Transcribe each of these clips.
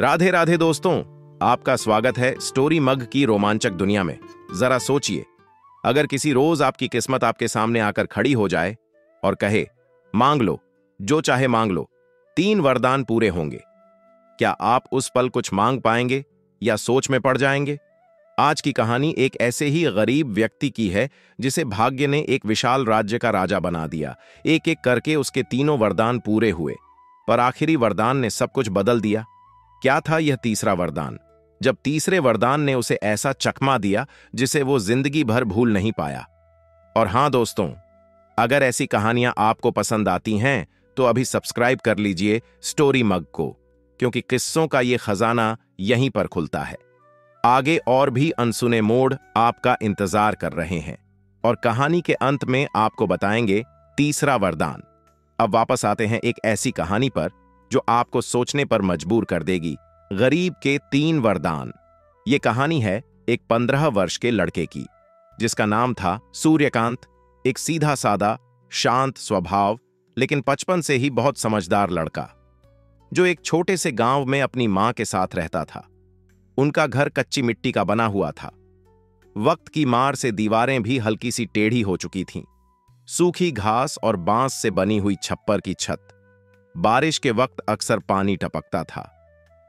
राधे राधे दोस्तों, आपका स्वागत है स्टोरी मग की रोमांचक दुनिया में। जरा सोचिए, अगर किसी रोज आपकी किस्मत आपके सामने आकर खड़ी हो जाए और कहे, मांग लो, जो चाहे मांग लो, 3 वरदान पूरे होंगे। क्या आप उस पल कुछ मांग पाएंगे या सोच में पड़ जाएंगे? आज की कहानी एक ऐसे ही गरीब व्यक्ति की है जिसे भाग्य ने एक विशाल राज्य का राजा बना दिया। एक एक करके उसके 3 वरदान पूरे हुए, पर आखिरी वरदान ने सब कुछ बदल दिया। क्या था यह तीसरा वरदान, जब तीसरे वरदान ने उसे ऐसा चकमा दिया जिसे वो जिंदगी भर भूल नहीं पाया? और हां दोस्तों, अगर ऐसी कहानियां आपको पसंद आती हैं तो अभी सब्सक्राइब कर लीजिए स्टोरी मग को, क्योंकि किस्सों का ये खजाना यहीं पर खुलता है। आगे और भी अनसुने मोड़ आपका इंतजार कर रहे हैं और कहानी के अंत में आपको बताएंगे तीसरा वरदान। अब वापस आते हैं एक ऐसी कहानी पर जो आपको सोचने पर मजबूर कर देगी। गरीब के 3 वरदान। ये कहानी है एक 15 वर्ष के लड़के की, जिसका नाम था सूर्यकांत। एक सीधा सादा, शांत स्वभाव, लेकिन बचपन से ही बहुत समझदार लड़का, जो एक छोटे से गांव में अपनी मां के साथ रहता था। उनका घर कच्ची मिट्टी का बना हुआ था। वक्त की मार से दीवारें भी हल्की सी टेढ़ी हो चुकी थीं। सूखी घास और बांस से बनी हुई छप्पर की छत। बारिश के वक्त अक्सर पानी टपकता था,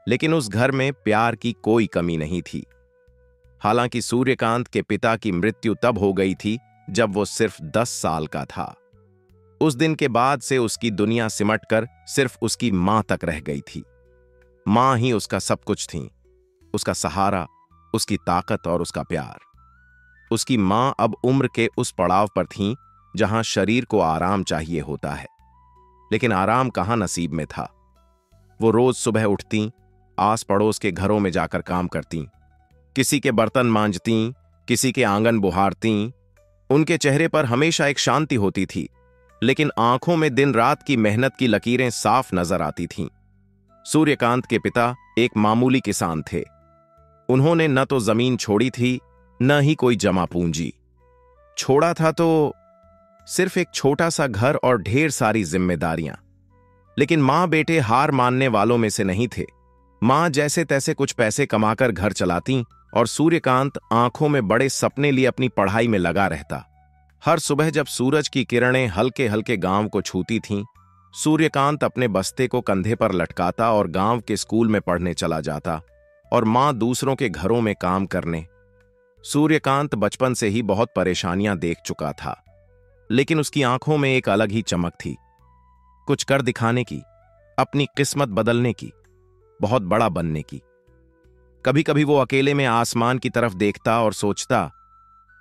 लेकिन उस घर में प्यार की कोई कमी नहीं थी। हालांकि सूर्यकांत के पिता की मृत्यु तब हो गई थी जब वो सिर्फ 10 साल का था। उस दिन के बाद से उसकी दुनिया सिमटकर सिर्फ उसकी मां तक रह गई थी। मां ही उसका सब कुछ थी, उसका सहारा, उसकी ताकत और उसका प्यार। उसकी मां अब उम्र के उस पड़ाव पर थीं जहां शरीर को आराम चाहिए होता है, लेकिन आराम कहां नसीब में था। वो रोज सुबह उठती, आस पड़ोस के घरों में जाकर काम करती, किसी के बर्तन मांजती, किसी के आंगन बुहारती। उनके चेहरे पर हमेशा एक शांति होती थी, लेकिन आंखों में दिन रात की मेहनत की लकीरें साफ नजर आती थीं। सूर्यकांत के पिता एक मामूली किसान थे। उन्होंने न तो जमीन छोड़ी थी, न ही कोई जमा पूंजी। छोड़ा था तो सिर्फ एक छोटा सा घर और ढेर सारी जिम्मेदारियां। लेकिन मां बेटे हार मानने वालों में से नहीं थे। मां जैसे तैसे कुछ पैसे कमाकर घर चलाती और सूर्यकांत आंखों में बड़े सपने लिए अपनी पढ़ाई में लगा रहता। हर सुबह जब सूरज की किरणें हल्के हल्के गांव को छूती थीं, सूर्यकांत अपने बस्ते को कंधे पर लटकाता और गांव के स्कूल में पढ़ने चला जाता, और मां दूसरों के घरों में काम करने। सूर्यकांत बचपन से ही बहुत परेशानियां देख चुका था, लेकिन उसकी आंखों में एक अलग ही चमक थी। कुछ कर दिखाने की, अपनी किस्मत बदलने की, बहुत बड़ा बनने की। कभी कभी वो अकेले में आसमान की तरफ देखता और सोचता,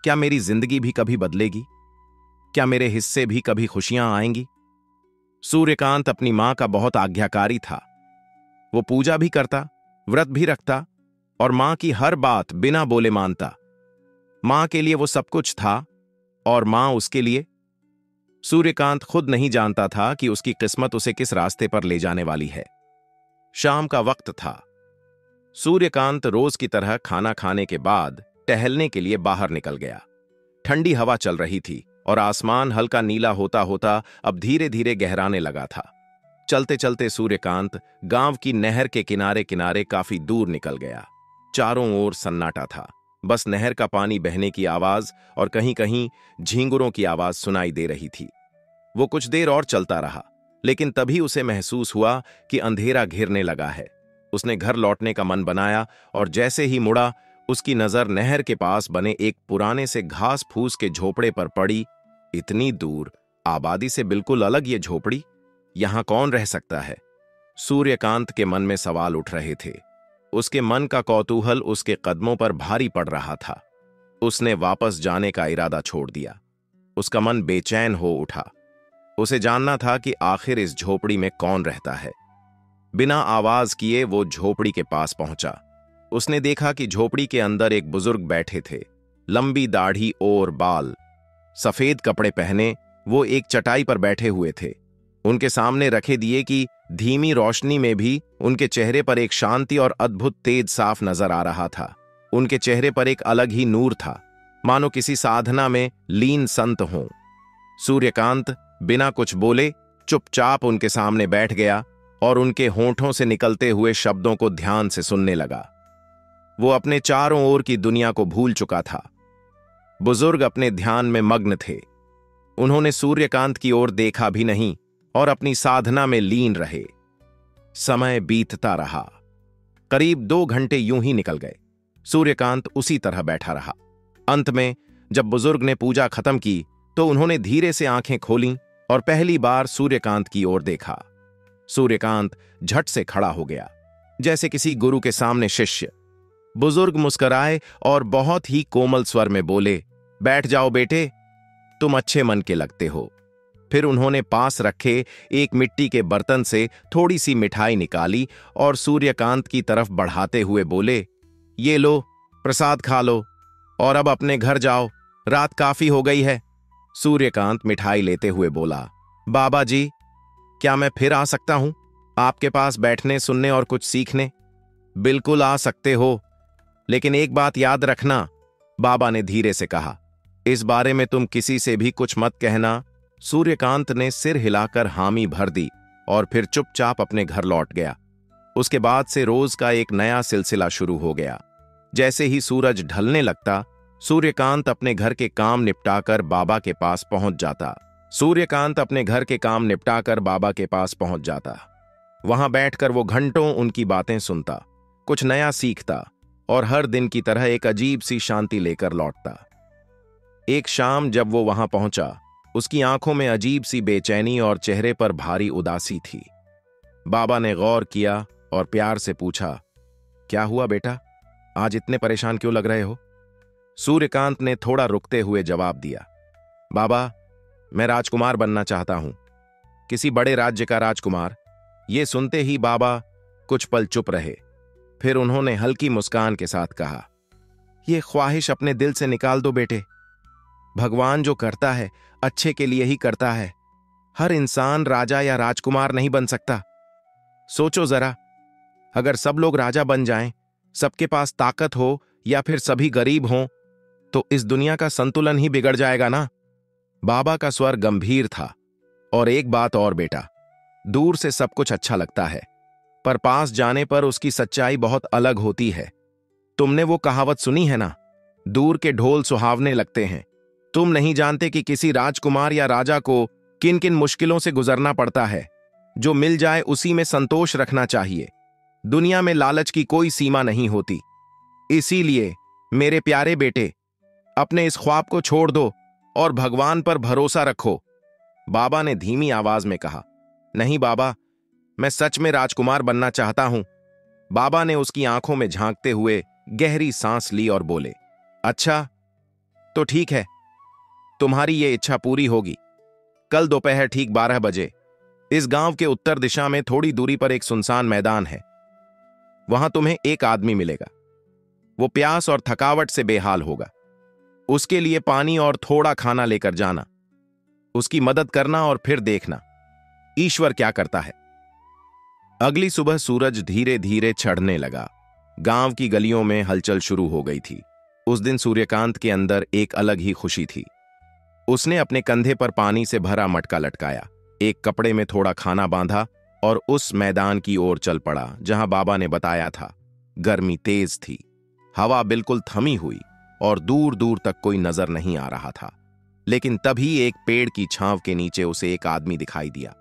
क्या मेरी जिंदगी भी कभी बदलेगी? क्या मेरे हिस्से भी कभी खुशियां आएंगी? सूर्यकांत अपनी मां का बहुत आज्ञाकारी था। वो पूजा भी करता, व्रत भी रखता और मां की हर बात बिना बोले मानता। मां के लिए वो सब कुछ था और मां उसके लिए। सूर्यकांत खुद नहीं जानता था कि उसकी किस्मत उसे किस रास्ते पर ले जाने वाली है। शाम का वक्त था। सूर्यकांत रोज की तरह खाना खाने के बाद टहलने के लिए बाहर निकल गया। ठंडी हवा चल रही थी और आसमान हल्का नीला होता होता अब धीरे धीरे गहराने लगा था। चलते चलते सूर्यकांत गांव की नहर के किनारे किनारे काफी दूर निकल गया। चारों ओर सन्नाटा था। बस नहर का पानी बहने की आवाज और कहीं कहीं झींगुरों की आवाज सुनाई दे रही थी। वो कुछ देर और चलता रहा, लेकिन तभी उसे महसूस हुआ कि अंधेरा घिरने लगा है। उसने घर लौटने का मन बनाया और जैसे ही मुड़ा, उसकी नजर नहर के पास बने एक पुराने से घास फूस के झोपड़े पर पड़ी। इतनी दूर, आबादी से बिल्कुल अलग ये झोपड़ी, यहां कौन रह सकता है? सूर्यकांत के मन में सवाल उठ रहे थे। उसके मन का कौतूहल उसके कदमों पर भारी पड़ रहा था। उसने वापस जाने का इरादा छोड़ दिया। उसका मन बेचैन हो उठा। उसे जानना था कि आखिर इस झोपड़ी में कौन रहता है। बिना आवाज किए वो झोपड़ी के पास पहुंचा। उसने देखा कि झोपड़ी के अंदर एक बुजुर्ग बैठे थे। लंबी दाढ़ी और बाल, सफेद कपड़े पहने वो एक चटाई पर बैठे हुए थे। उनके सामने रखे दिए की धीमी रोशनी में भी उनके चेहरे पर एक शांति और अद्भुत तेज साफ नजर आ रहा था। उनके चेहरे पर एक अलग ही नूर था, मानो किसी साधना में लीन संत हों। सूर्यकांत बिना कुछ बोले चुपचाप उनके सामने बैठ गया और उनके होंठों से निकलते हुए शब्दों को ध्यान से सुनने लगा। वो अपने चारों ओर की दुनिया को भूल चुका था। बुजुर्ग अपने ध्यान में मग्न थे। उन्होंने सूर्यकांत की ओर देखा भी नहीं और अपनी साधना में लीन रहे। समय बीतता रहा। करीब 2 घंटे यूं ही निकल गए। सूर्यकांत उसी तरह बैठा रहा। अंत में जब बुजुर्ग ने पूजा खत्म की तो उन्होंने धीरे से आंखें खोलीं और पहली बार सूर्यकांत की ओर देखा। सूर्यकांत झट से खड़ा हो गया, जैसे किसी गुरु के सामने शिष्य। बुजुर्ग मुस्कुराए और बहुत ही कोमल स्वर में बोले, बैठ जाओ बेटे, तुम अच्छे मन के लगते हो। फिर उन्होंने पास रखे एक मिट्टी के बर्तन से थोड़ी सी मिठाई निकाली और सूर्यकांत की तरफ बढ़ाते हुए बोले, ये लो, प्रसाद खा लो और अब अपने घर जाओ, रात काफी हो गई है। सूर्यकांत मिठाई लेते हुए बोला, बाबा जी, क्या मैं फिर आ सकता हूं आपके पास बैठने, सुनने और कुछ सीखने? बिल्कुल आ सकते हो, लेकिन एक बात याद रखना, बाबा ने धीरे से कहा, इस बारे में तुम किसी से भी कुछ मत कहना। सूर्यकांत ने सिर हिलाकर हामी भर दी और फिर चुपचाप अपने घर लौट गया। उसके बाद से रोज का एक नया सिलसिला शुरू हो गया। जैसे ही सूरज ढलने लगता, सूर्यकांत अपने घर के काम निपटाकर बाबा के पास पहुंच जाता। वहां बैठकर वो घंटों उनकी बातें सुनता, कुछ नया सीखता और हर दिन की तरह एक अजीब सी शांति लेकर लौटता। एक शाम जब वो वहां पहुंचा, उसकी आंखों में अजीब सी बेचैनी और चेहरे पर भारी उदासी थी। बाबा ने गौर किया और प्यार से पूछा, क्या हुआ बेटा, आज इतने परेशान क्यों लग रहे हो? सूर्यकांत ने थोड़ा रुकते हुए जवाब दिया, बाबा, मैं राजकुमार बनना चाहता हूं, किसी बड़े राज्य का राजकुमार। ये सुनते ही बाबा कुछ पल चुप रहे। फिर उन्होंने हल्की मुस्कान के साथ कहा, ये ख्वाहिश अपने दिल से निकाल दो बेटे। भगवान जो करता है अच्छे के लिए ही करता है। हर इंसान राजा या राजकुमार नहीं बन सकता। सोचो जरा, अगर सब लोग राजा बन जाएं, सबके पास ताकत हो या फिर सभी गरीब हों, तो इस दुनिया का संतुलन ही बिगड़ जाएगा ना। बाबा का स्वर गंभीर था। और एक बात और बेटा, दूर से सब कुछ अच्छा लगता है, पर पास जाने पर उसकी सच्चाई बहुत अलग होती है। तुमने वो कहावत सुनी है ना, दूर के ढोल सुहावने लगते हैं। तुम नहीं जानते कि किसी राजकुमार या राजा को किन किन मुश्किलों से गुजरना पड़ता है। जो मिल जाए उसी में संतोष रखना चाहिए। दुनिया में लालच की कोई सीमा नहीं होती। इसीलिए मेरे प्यारे बेटे, अपने इस ख्वाब को छोड़ दो और भगवान पर भरोसा रखो। बाबा ने धीमी आवाज में कहा, नहीं बाबा, मैं सच में राजकुमार बनना चाहता हूं। बाबा ने उसकी आंखों में झांकते हुए गहरी सांस ली और बोले, अच्छा, तो ठीक है, तुम्हारी ये इच्छा पूरी होगी। कल दोपहर ठीक 12 बजे इस गांव के उत्तर दिशा में थोड़ी दूरी पर एक सुनसान मैदान है। वहां तुम्हें एक आदमी मिलेगा। वो प्यास और थकावट से बेहाल होगा। उसके लिए पानी और थोड़ा खाना लेकर जाना, उसकी मदद करना और फिर देखना ईश्वर क्या करता है। अगली सुबह सूरज धीरे धीरे चढ़ने लगा। गांव की गलियों में हलचल शुरू हो गई थी। उस दिन सूर्यकांत के अंदर एक अलग ही खुशी थी। उसने अपने कंधे पर पानी से भरा मटका लटकाया, एक कपड़े में थोड़ा खाना बांधा और उस मैदान की ओर चल पड़ा जहां बाबा ने बताया था। गर्मी तेज थी, हवा बिल्कुल थमी हुई और दूर दूर तक कोई नजर नहीं आ रहा था। लेकिन तभी एक पेड़ की छांव के नीचे उसे एक आदमी दिखाई दिया,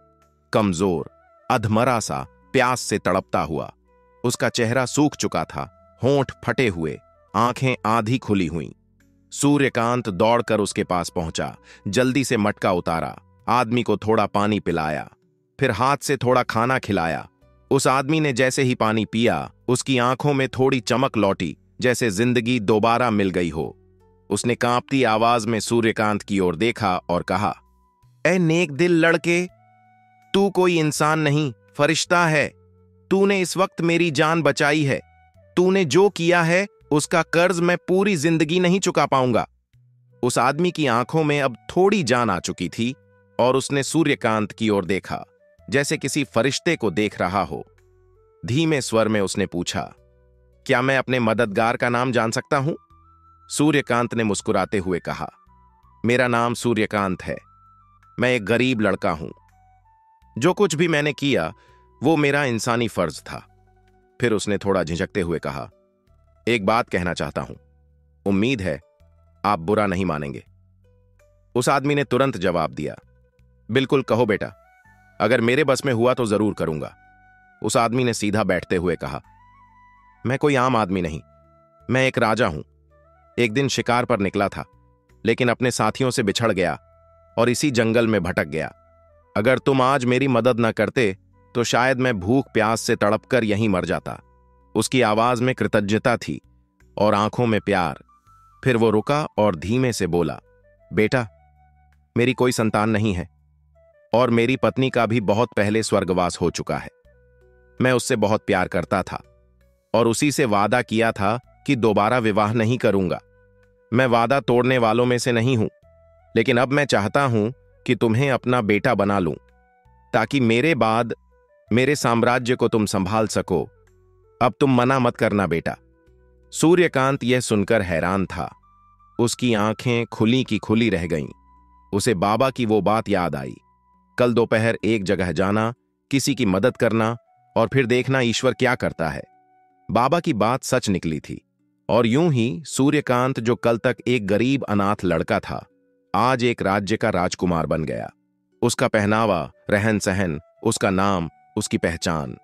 कमजोर, अधमरा सा, प्यास से तड़पता हुआ। उसका चेहरा सूख चुका था, होंठ फटे हुए, आंखें आधी खुली हुईं। सूर्यकांत दौड़कर उसके पास पहुंचा, जल्दी से मटका उतारा, आदमी को थोड़ा पानी पिलाया, फिर हाथ से थोड़ा खाना खिलाया। उस आदमी ने जैसे ही पानी पिया, उसकी आंखों में थोड़ी चमक लौटी, जैसे जिंदगी दोबारा मिल गई हो। उसने कांपती आवाज में सूर्यकांत की ओर देखा और कहा, ए नेक दिल लड़के, तू कोई इंसान नहीं, फरिश्ता है। तूने इस वक्त मेरी जान बचाई है। तूने जो किया है उसका कर्ज मैं पूरी जिंदगी नहीं चुका पाऊंगा। उस आदमी की आंखों में अब थोड़ी जान आ चुकी थी और उसने सूर्यकांत की ओर देखा, जैसे किसी फरिश्ते को देख रहा हो। धीमे स्वर में उसने पूछा, क्या मैं अपने मददगार का नाम जान सकता हूं? सूर्यकांत ने मुस्कुराते हुए कहा, मेरा नाम सूर्यकांत है। मैं एक गरीब लड़का हूं। जो कुछ भी मैंने किया वो मेरा इंसानी फर्ज था। फिर उसने थोड़ा झिझकते हुए कहा, एक बात कहना चाहता हूं, उम्मीद है आप बुरा नहीं मानेंगे। उस आदमी ने तुरंत जवाब दिया, बिल्कुल कहो बेटा, अगर मेरे बस में हुआ तो जरूर करूंगा। उस आदमी ने सीधा बैठते हुए कहा, मैं कोई आम आदमी नहीं, मैं एक राजा हूं। एक दिन शिकार पर निकला था, लेकिन अपने साथियों से बिछड़ गया और इसी जंगल में भटक गया। अगर तुम आज मेरी मदद न करते तो शायद मैं भूख प्यास से तड़पकर यहीं मर जाता। उसकी आवाज में कृतज्ञता थी और आंखों में प्यार। फिर वो रुका और धीमे से बोला, बेटा, मेरी कोई संतान नहीं है और मेरी पत्नी का भी बहुत पहले स्वर्गवास हो चुका है। मैं उससे बहुत प्यार करता था और उसी से वादा किया था कि दोबारा विवाह नहीं करूंगा। मैं वादा तोड़ने वालों में से नहीं हूं, लेकिन अब मैं चाहता हूं कि तुम्हें अपना बेटा बना लूं, ताकि मेरे बाद मेरे साम्राज्य को तुम संभाल सको। अब तुम मना मत करना बेटा। सूर्यकांत यह सुनकर हैरान था। उसकी आंखें खुली की खुली रह गईं। उसे बाबा की वो बात याद आई, कल दोपहर एक जगह जाना, किसी की मदद करना और फिर देखना ईश्वर क्या करता है। बाबा की बात सच निकली थी और यूं ही सूर्यकांत, जो कल तक एक गरीब अनाथ लड़का था, आज एक राज्य का राजकुमार बन गया। उसका पहनावा, रहन सहन, उसका नाम, उसकी पहचान,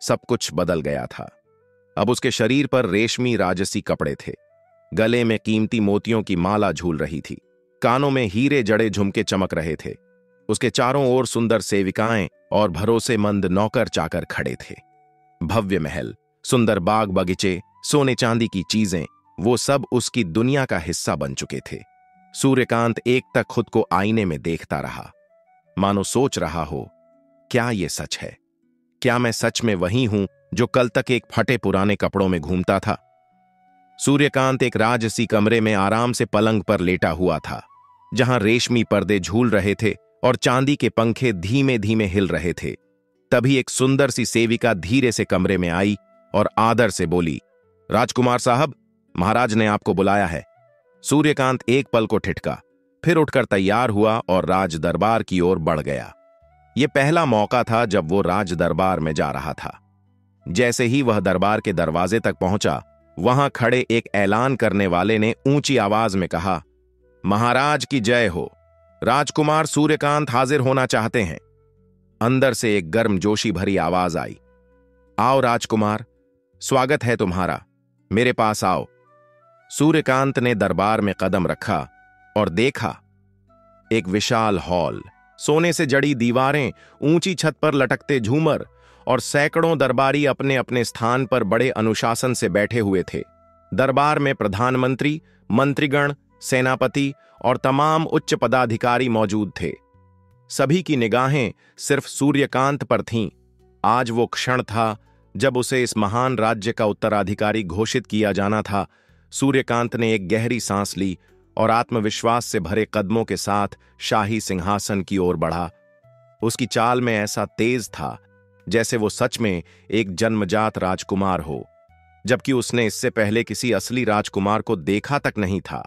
सब कुछ बदल गया था। अब उसके शरीर पर रेशमी राजसी कपड़े थे, गले में कीमती मोतियों की माला झूल रही थी, कानों में हीरे जड़े झुमके चमक रहे थे। उसके चारों ओर सुंदर सेविकाएं और भरोसेमंद नौकर चाकर खड़े थे। भव्य महल, सुंदर बाग बगीचे, सोने चांदी की चीजें, वो सब उसकी दुनिया का हिस्सा बन चुके थे। सूर्यकांत एक तक खुद को आईने में देखता रहा, मानो सोच रहा हो, क्या ये सच है? क्या मैं सच में वही हूं जो कल तक एक फटे पुराने कपड़ों में घूमता था? सूर्यकांत एक राजसी कमरे में आराम से पलंग पर लेटा हुआ था, जहां रेशमी पर्दे झूल रहे थे और चांदी के पंखे धीमे धीमे हिल रहे थे। तभी एक सुंदर सी सेविका धीरे से कमरे में आई और आदर से बोली, राजकुमार साहब, महाराज ने आपको बुलाया है। सूर्यकांत एक पल को ठिठका, फिर उठकर तैयार हुआ और राज दरबार की ओर बढ़ गया। यह पहला मौका था जब वो राज दरबार में जा रहा था। जैसे ही वह दरबार के दरवाजे तक पहुंचा, वहां खड़े एक ऐलान करने वाले ने ऊंची आवाज में कहा, महाराज की जय हो, राजकुमार सूर्यकांत हाजिर होना चाहते हैं। अंदर से एक गर्मजोशी भरी आवाज आई, आओ राजकुमार, स्वागत है तुम्हारा, मेरे पास आओ। सूर्यकांत ने दरबार में कदम रखा और देखा, एक विशाल हॉल, सोने से जड़ी दीवारें, ऊंची छत पर लटकते झूमर और सैकड़ों दरबारी अपने अपने स्थान पर बड़े अनुशासन से बैठे हुए थे। दरबार में प्रधानमंत्री, मंत्रीगण, सेनापति और तमाम उच्च पदाधिकारी मौजूद थे। सभी की निगाहें सिर्फ सूर्यकांत पर थीं। आज वो क्षण था जब उसे इस महान राज्य का उत्तराधिकारी घोषित किया जाना था। सूर्यकांत ने एक गहरी सांस ली और आत्मविश्वास से भरे कदमों के साथ शाही सिंहासन की ओर बढ़ा। उसकी चाल में ऐसा तेज था जैसे वो सच में एक जन्मजात राजकुमार हो, जबकि उसने इससे पहले किसी असली राजकुमार को देखा तक नहीं था।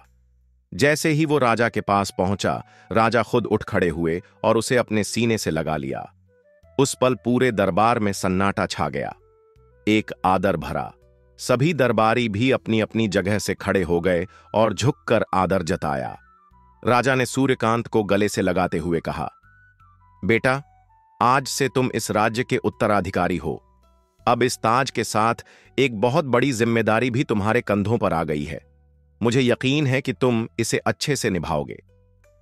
जैसे ही वो राजा के पास पहुंचा, राजा खुद उठ खड़े हुए और उसे अपने सीने से लगा लिया। उस पल पूरे दरबार में सन्नाटा छा गया, एक आदर भरा। सभी दरबारी भी अपनी अपनी जगह से खड़े हो गए और झुककर आदर जताया। राजा ने सूर्यकांत को गले से लगाते हुए कहा, बेटा, आज से तुम इस राज्य के उत्तराधिकारी हो। अब इस ताज के साथ एक बहुत बड़ी जिम्मेदारी भी तुम्हारे कंधों पर आ गई है। मुझे यकीन है कि तुम इसे अच्छे से निभाओगे।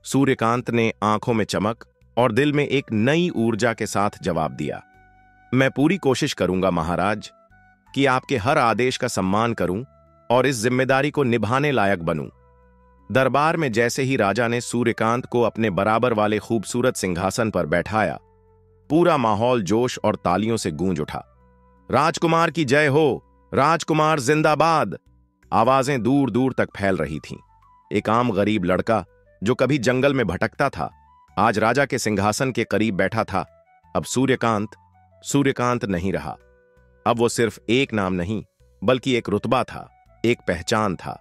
सूर्यकांत ने आंखों में चमक और दिल में एक नई ऊर्जा के साथ जवाब दिया, मैं पूरी कोशिश करूंगा महाराज कि आपके हर आदेश का सम्मान करूं और इस जिम्मेदारी को निभाने लायक बनूं। दरबार में जैसे ही राजा ने सूर्यकांत को अपने बराबर वाले खूबसूरत सिंहासन पर बैठाया, पूरा माहौल जोश और तालियों से गूंज उठा। राजकुमार की जय हो, राजकुमार जिंदाबाद, आवाजें दूर दूर तक फैल रही थीं। एक आम गरीब लड़का जो कभी जंगल में भटकता था, आज राजा के सिंहासन के करीब बैठा था। अब सूर्यकांत नहीं रहा। अब वो सिर्फ एक नाम नहीं, बल्कि एक रुतबा था, एक पहचान था।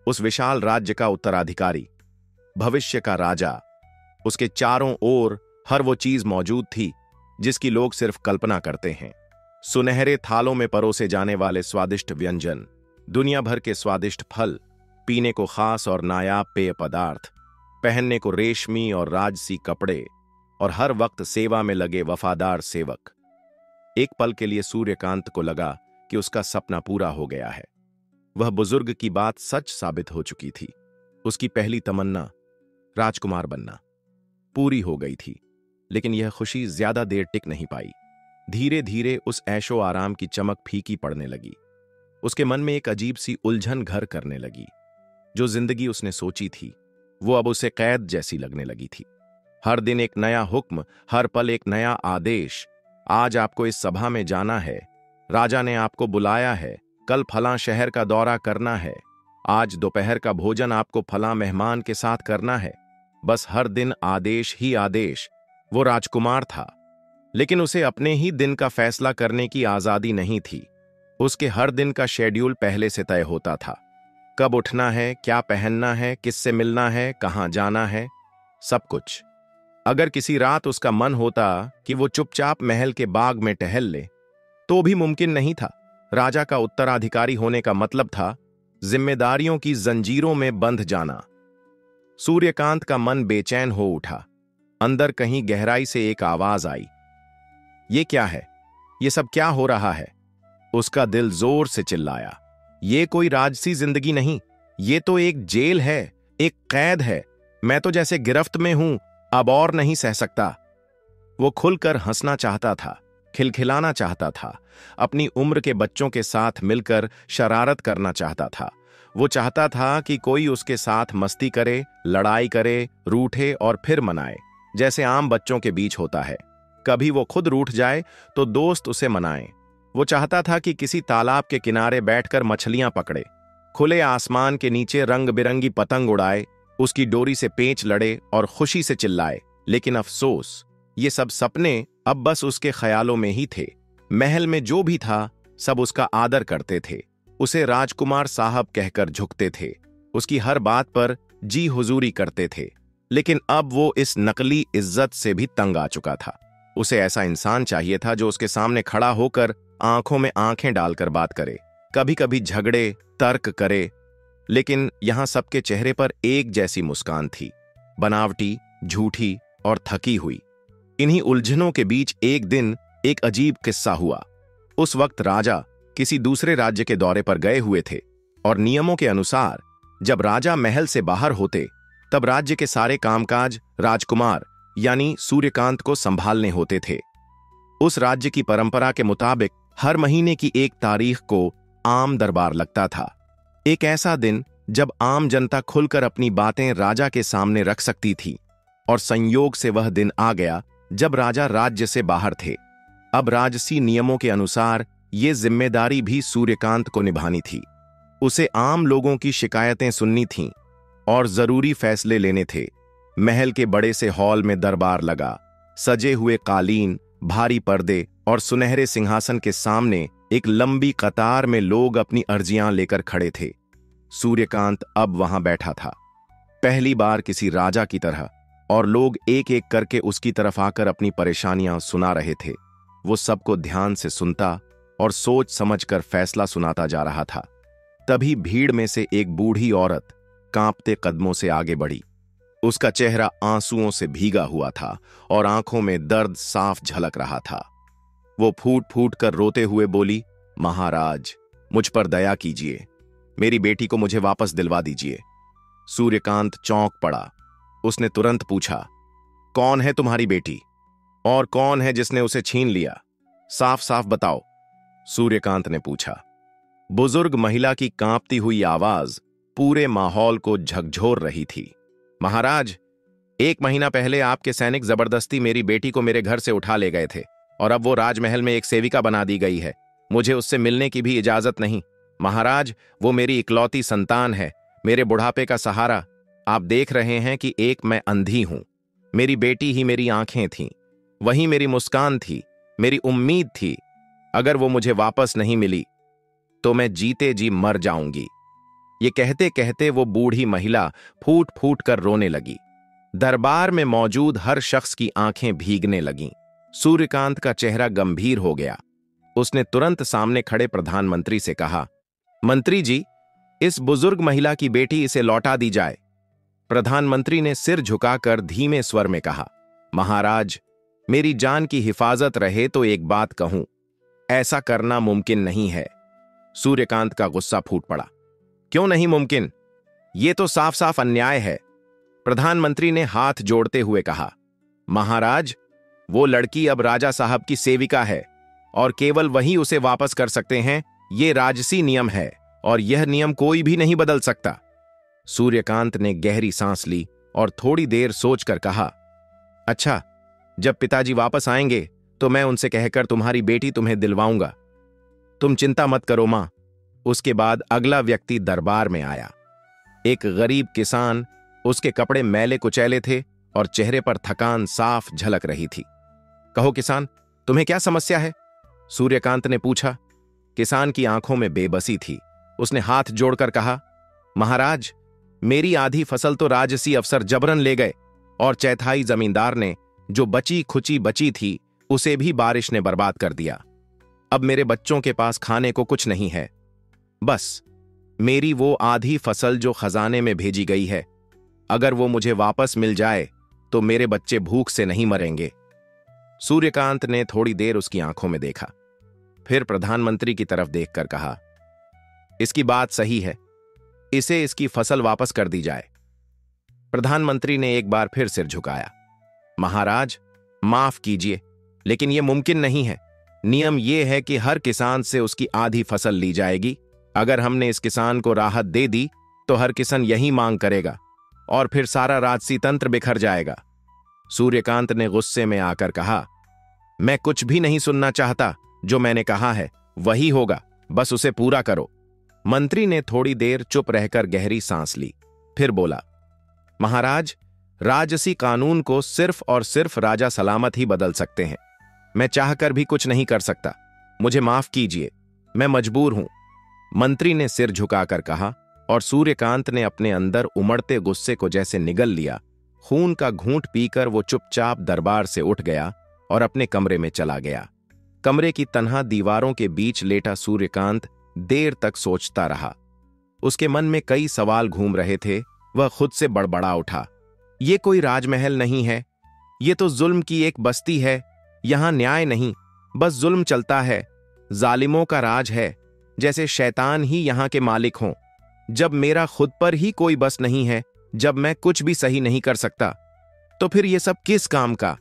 उस विशाल राज्य का उत्तराधिकारी, भविष्य का राजा। उसके चारों ओर हर वो चीज मौजूद थी जिसकी लोग सिर्फ कल्पना करते हैं। सुनहरे थालों में परोसे जाने वाले स्वादिष्ट व्यंजन, दुनिया भर के स्वादिष्ट फल, पीने को खास और नायाब पेय पदार्थ, पहनने को रेशमी और राजसी कपड़े, और हर वक्त सेवा में लगे वफादार सेवक। एक पल के लिए सूर्यकांत को लगा कि उसका सपना पूरा हो गया है। वह बुजुर्ग की बात सच साबित हो चुकी थी। उसकी पहली तमन्ना, राजकुमार बनना, पूरी हो गई थी। लेकिन यह खुशी ज्यादा देर टिक नहीं पाई। धीरे धीरे उस ऐशो आराम की चमक फीकी पड़ने लगी। उसके मन में एक अजीब सी उलझन घर करने लगी। जो जिंदगी उसने सोची थी वो अब उसे कैद जैसी लगने लगी थी। हर दिन एक नया हुक्म, हर पल एक नया आदेश। आज आपको इस सभा में जाना है, राजा ने आपको बुलाया है, कल फलां शहर का दौरा करना है, आज दोपहर का भोजन आपको फलां मेहमान के साथ करना है। बस हर दिन आदेश ही आदेश। वो राजकुमार था, लेकिन उसे अपने ही दिन का फैसला करने की आजादी नहीं थी। उसके हर दिन का शेड्यूल पहले से तय होता था। कब उठना है, क्या पहनना है, किससे मिलना है, कहां जाना है, सब कुछ। अगर किसी रात उसका मन होता कि वो चुपचाप महल के बाग में टहल ले, तो भी मुमकिन नहीं था। राजा का उत्तराधिकारी होने का मतलब था जिम्मेदारियों की जंजीरों में बंध जाना। सूर्यकांत का मन बेचैन हो उठा। अंदर कहीं गहराई से एक आवाज आई, ये क्या है, ये सब क्या हो रहा है? उसका दिल जोर से चिल्लाया, ये कोई राजसी जिंदगी नहीं, ये तो एक जेल है, एक कैद है। मैं तो जैसे गिरफ्त में हूं, अब और नहीं सह सकता। वो खुलकर हंसना चाहता था, खिलखिलाना चाहता था, अपनी उम्र के बच्चों के साथ मिलकर शरारत करना चाहता था। वो चाहता था कि कोई उसके साथ मस्ती करे, लड़ाई करे, रूठे और फिर मनाए, जैसे आम बच्चों के बीच होता है। कभी वो खुद रूठ जाए तो दोस्त उसे मनाए। वो चाहता था कि किसी तालाब के किनारे बैठकर मछलियां पकड़े, खुले आसमान के नीचे रंग बिरंगी पतंग उड़ाए, उसकी डोरी से पेंच लड़े और खुशी से चिल्लाए। लेकिन अफसोस, ये सब सपने अब बस उसके ख्यालों में ही थे। महल में जो भी था सब उसका आदर करते थे, उसे राजकुमार साहब कहकर झुकते थे, उसकी हर बात पर जी हुजूरी करते थे। लेकिन अब वो इस नकली इज्जत से भी तंग आ चुका था। उसे ऐसा इंसान चाहिए था जो उसके सामने खड़ा होकर आंखों में आंखें डालकर बात करे, कभी कभी झगड़े, तर्क करे, लेकिन यहां सबके चेहरे पर एक जैसी मुस्कान थी, बनावटी, झूठी और थकी हुई। इन्हीं उलझनों के बीच एक दिन एक अजीब किस्सा हुआ। उस वक्त राजा किसी दूसरे राज्य के दौरे पर गए हुए थे और नियमों के अनुसार जब राजा महल से बाहर होते तब राज्य के सारे कामकाज राजकुमार यानी सूर्यकांत को संभालने होते थे। उस राज्य की परंपरा के मुताबिक हर महीने की एक तारीख को आम दरबार लगता था, एक ऐसा दिन जब आम जनता खुलकर अपनी बातें राजा के सामने रख सकती थी। और संयोग से वह दिन आ गया जब राजा राज्य से बाहर थे। अब राजसी नियमों के अनुसार ये जिम्मेदारी भी सूर्यकांत को निभानी थी। उसे आम लोगों की शिकायतें सुननी थीं और जरूरी फैसले लेने थे। महल के बड़े से हॉल में दरबार लगा। सजे हुए कालीन, भारी पर्दे और सुनहरे सिंहासन के सामने एक लंबी कतार में लोग अपनी अर्जियां लेकर खड़े थे। सूर्यकांत अब वहां बैठा था, पहली बार किसी राजा की तरह, और लोग एक एक करके उसकी तरफ आकर अपनी परेशानियां सुना रहे थे। वो सबको ध्यान से सुनता और सोच समझकर फैसला सुनाता जा रहा था। तभी भीड़ में से एक बूढ़ी औरत कांपते कदमों से आगे बढ़ी। उसका चेहरा आंसुओं से भीगा हुआ था और आंखों में दर्द साफ झलक रहा था। वो फूट फूट कर रोते हुए बोली, महाराज, मुझ पर दया कीजिए, मेरी बेटी को मुझे वापस दिलवा दीजिए। सूर्यकांत चौंक पड़ा। उसने तुरंत पूछा, कौन है तुम्हारी बेटी और कौन है जिसने उसे छीन लिया? साफ साफ बताओ। सूर्यकांत ने पूछा। बुजुर्ग महिला की कांपती हुई आवाज पूरे माहौल को झकझोर रही थी। महाराज, 1 महीना पहले आपके सैनिक जबरदस्ती मेरी बेटी को मेरे घर से उठा ले गए थे और अब वो राजमहल में एक सेविका बना दी गई है। मुझे उससे मिलने की भी इजाजत नहीं। महाराज, वो मेरी इकलौती संतान है, मेरे बुढ़ापे का सहारा। आप देख रहे हैं कि एक मैं अंधी हूं। मेरी बेटी ही मेरी आंखें थीं, वही मेरी मुस्कान थी, मेरी उम्मीद थी। अगर वो मुझे वापस नहीं मिली तो मैं जीते जी मर जाऊंगी। ये कहते कहते वो बूढ़ी महिला फूट फूट कर रोने लगी। दरबार में मौजूद हर शख्स की आंखें भीगने लगीं। सूर्यकांत का चेहरा गंभीर हो गया। उसने तुरंत सामने खड़े प्रधानमंत्री से कहा, मंत्री जी, इस बुजुर्ग महिला की बेटी, इसे लौटा दी जाए। प्रधानमंत्री ने सिर झुकाकर धीमे स्वर में कहा, महाराज, मेरी जान की हिफाजत रहे तो एक बात कहूं, ऐसा करना मुमकिन नहीं है। सूर्यकांत का गुस्सा फूट पड़ा। क्यों नहीं मुमकिन? यह तो साफ साफ अन्याय है। प्रधानमंत्री ने हाथ जोड़ते हुए कहा, महाराज, वो लड़की अब राजा साहब की सेविका है और केवल वही उसे वापस कर सकते हैं। यह राजसी नियम है और यह नियम कोई भी नहीं बदल सकता। सूर्यकांत ने गहरी सांस ली और थोड़ी देर सोचकर कहा, अच्छा, जब पिताजी वापस आएंगे तो मैं उनसे कहकर तुम्हारी बेटी तुम्हें दिलवाऊंगा। तुम चिंता मत करो मां। उसके बाद अगला व्यक्ति दरबार में आया। एक गरीब किसान। उसके कपड़े मैले कुचैले थे और चेहरे पर थकान साफ झलक रही थी। कहो किसान, तुम्हें क्या समस्या है? सूर्यकांत ने पूछा। किसान की आंखों में बेबसी थी। उसने हाथ जोड़कर कहा, महाराज, मेरी आधी फसल तो राजसी अफसर जबरन ले गए और चौथाई जमींदार ने जो बची खुची बची थी उसे भी बारिश ने बर्बाद कर दिया। अब मेरे बच्चों के पास खाने को कुछ नहीं है। बस मेरी वो आधी फसल जो खजाने में भेजी गई है, अगर वो मुझे वापस मिल जाए तो मेरे बच्चे भूख से नहीं मरेंगे। सूर्यकांत ने थोड़ी देर उसकी आंखों में देखा, फिर प्रधानमंत्री की तरफ देखकर कहा, इसकी बात सही है, इसे इसकी फसल वापस कर दी जाए। प्रधानमंत्री ने एक बार फिर सिर झुकाया। महाराज, माफ कीजिए, लेकिन यह मुमकिन नहीं है। नियम यह है कि हर किसान से उसकी आधी फसल ली जाएगी। अगर हमने इस किसान को राहत दे दी तो हर किसान यही मांग करेगा और फिर सारा राजसी तंत्र बिखर जाएगा। सूर्यकांत ने गुस्से में आकर कहा, मैं कुछ भी नहीं सुनना चाहता। जो मैंने कहा है वही होगा, बस उसे पूरा करो। मंत्री ने थोड़ी देर चुप रहकर गहरी सांस ली, फिर बोला, महाराज, राजसी कानून को सिर्फ और सिर्फ राजा सलामत ही बदल सकते हैं। मैं चाहकर भी कुछ नहीं कर सकता। मुझे माफ कीजिए, मैं मजबूर हूं। मंत्री ने सिर झुकाकर कहा और सूर्यकांत ने अपने अंदर उमड़ते गुस्से को जैसे निगल लिया। खून का घूंट पीकर वो चुपचाप दरबार से उठ गया और अपने कमरे में चला गया। कमरे की तन्हा दीवारों के बीच लेटा सूर्यकांत देर तक सोचता रहा। उसके मन में कई सवाल घूम रहे थे। वह खुद से बड़बड़ा उठा, ये कोई राजमहल नहीं है, ये तो जुल्म की एक बस्ती है। यहां न्याय नहीं, बस जुल्म चलता है। जालिमों का राज है, जैसे शैतान ही यहां के मालिक हों। जब मेरा खुद पर ही कोई बस नहीं है, जब मैं कुछ भी सही नहीं कर सकता, तो फिर ये सब किस काम का?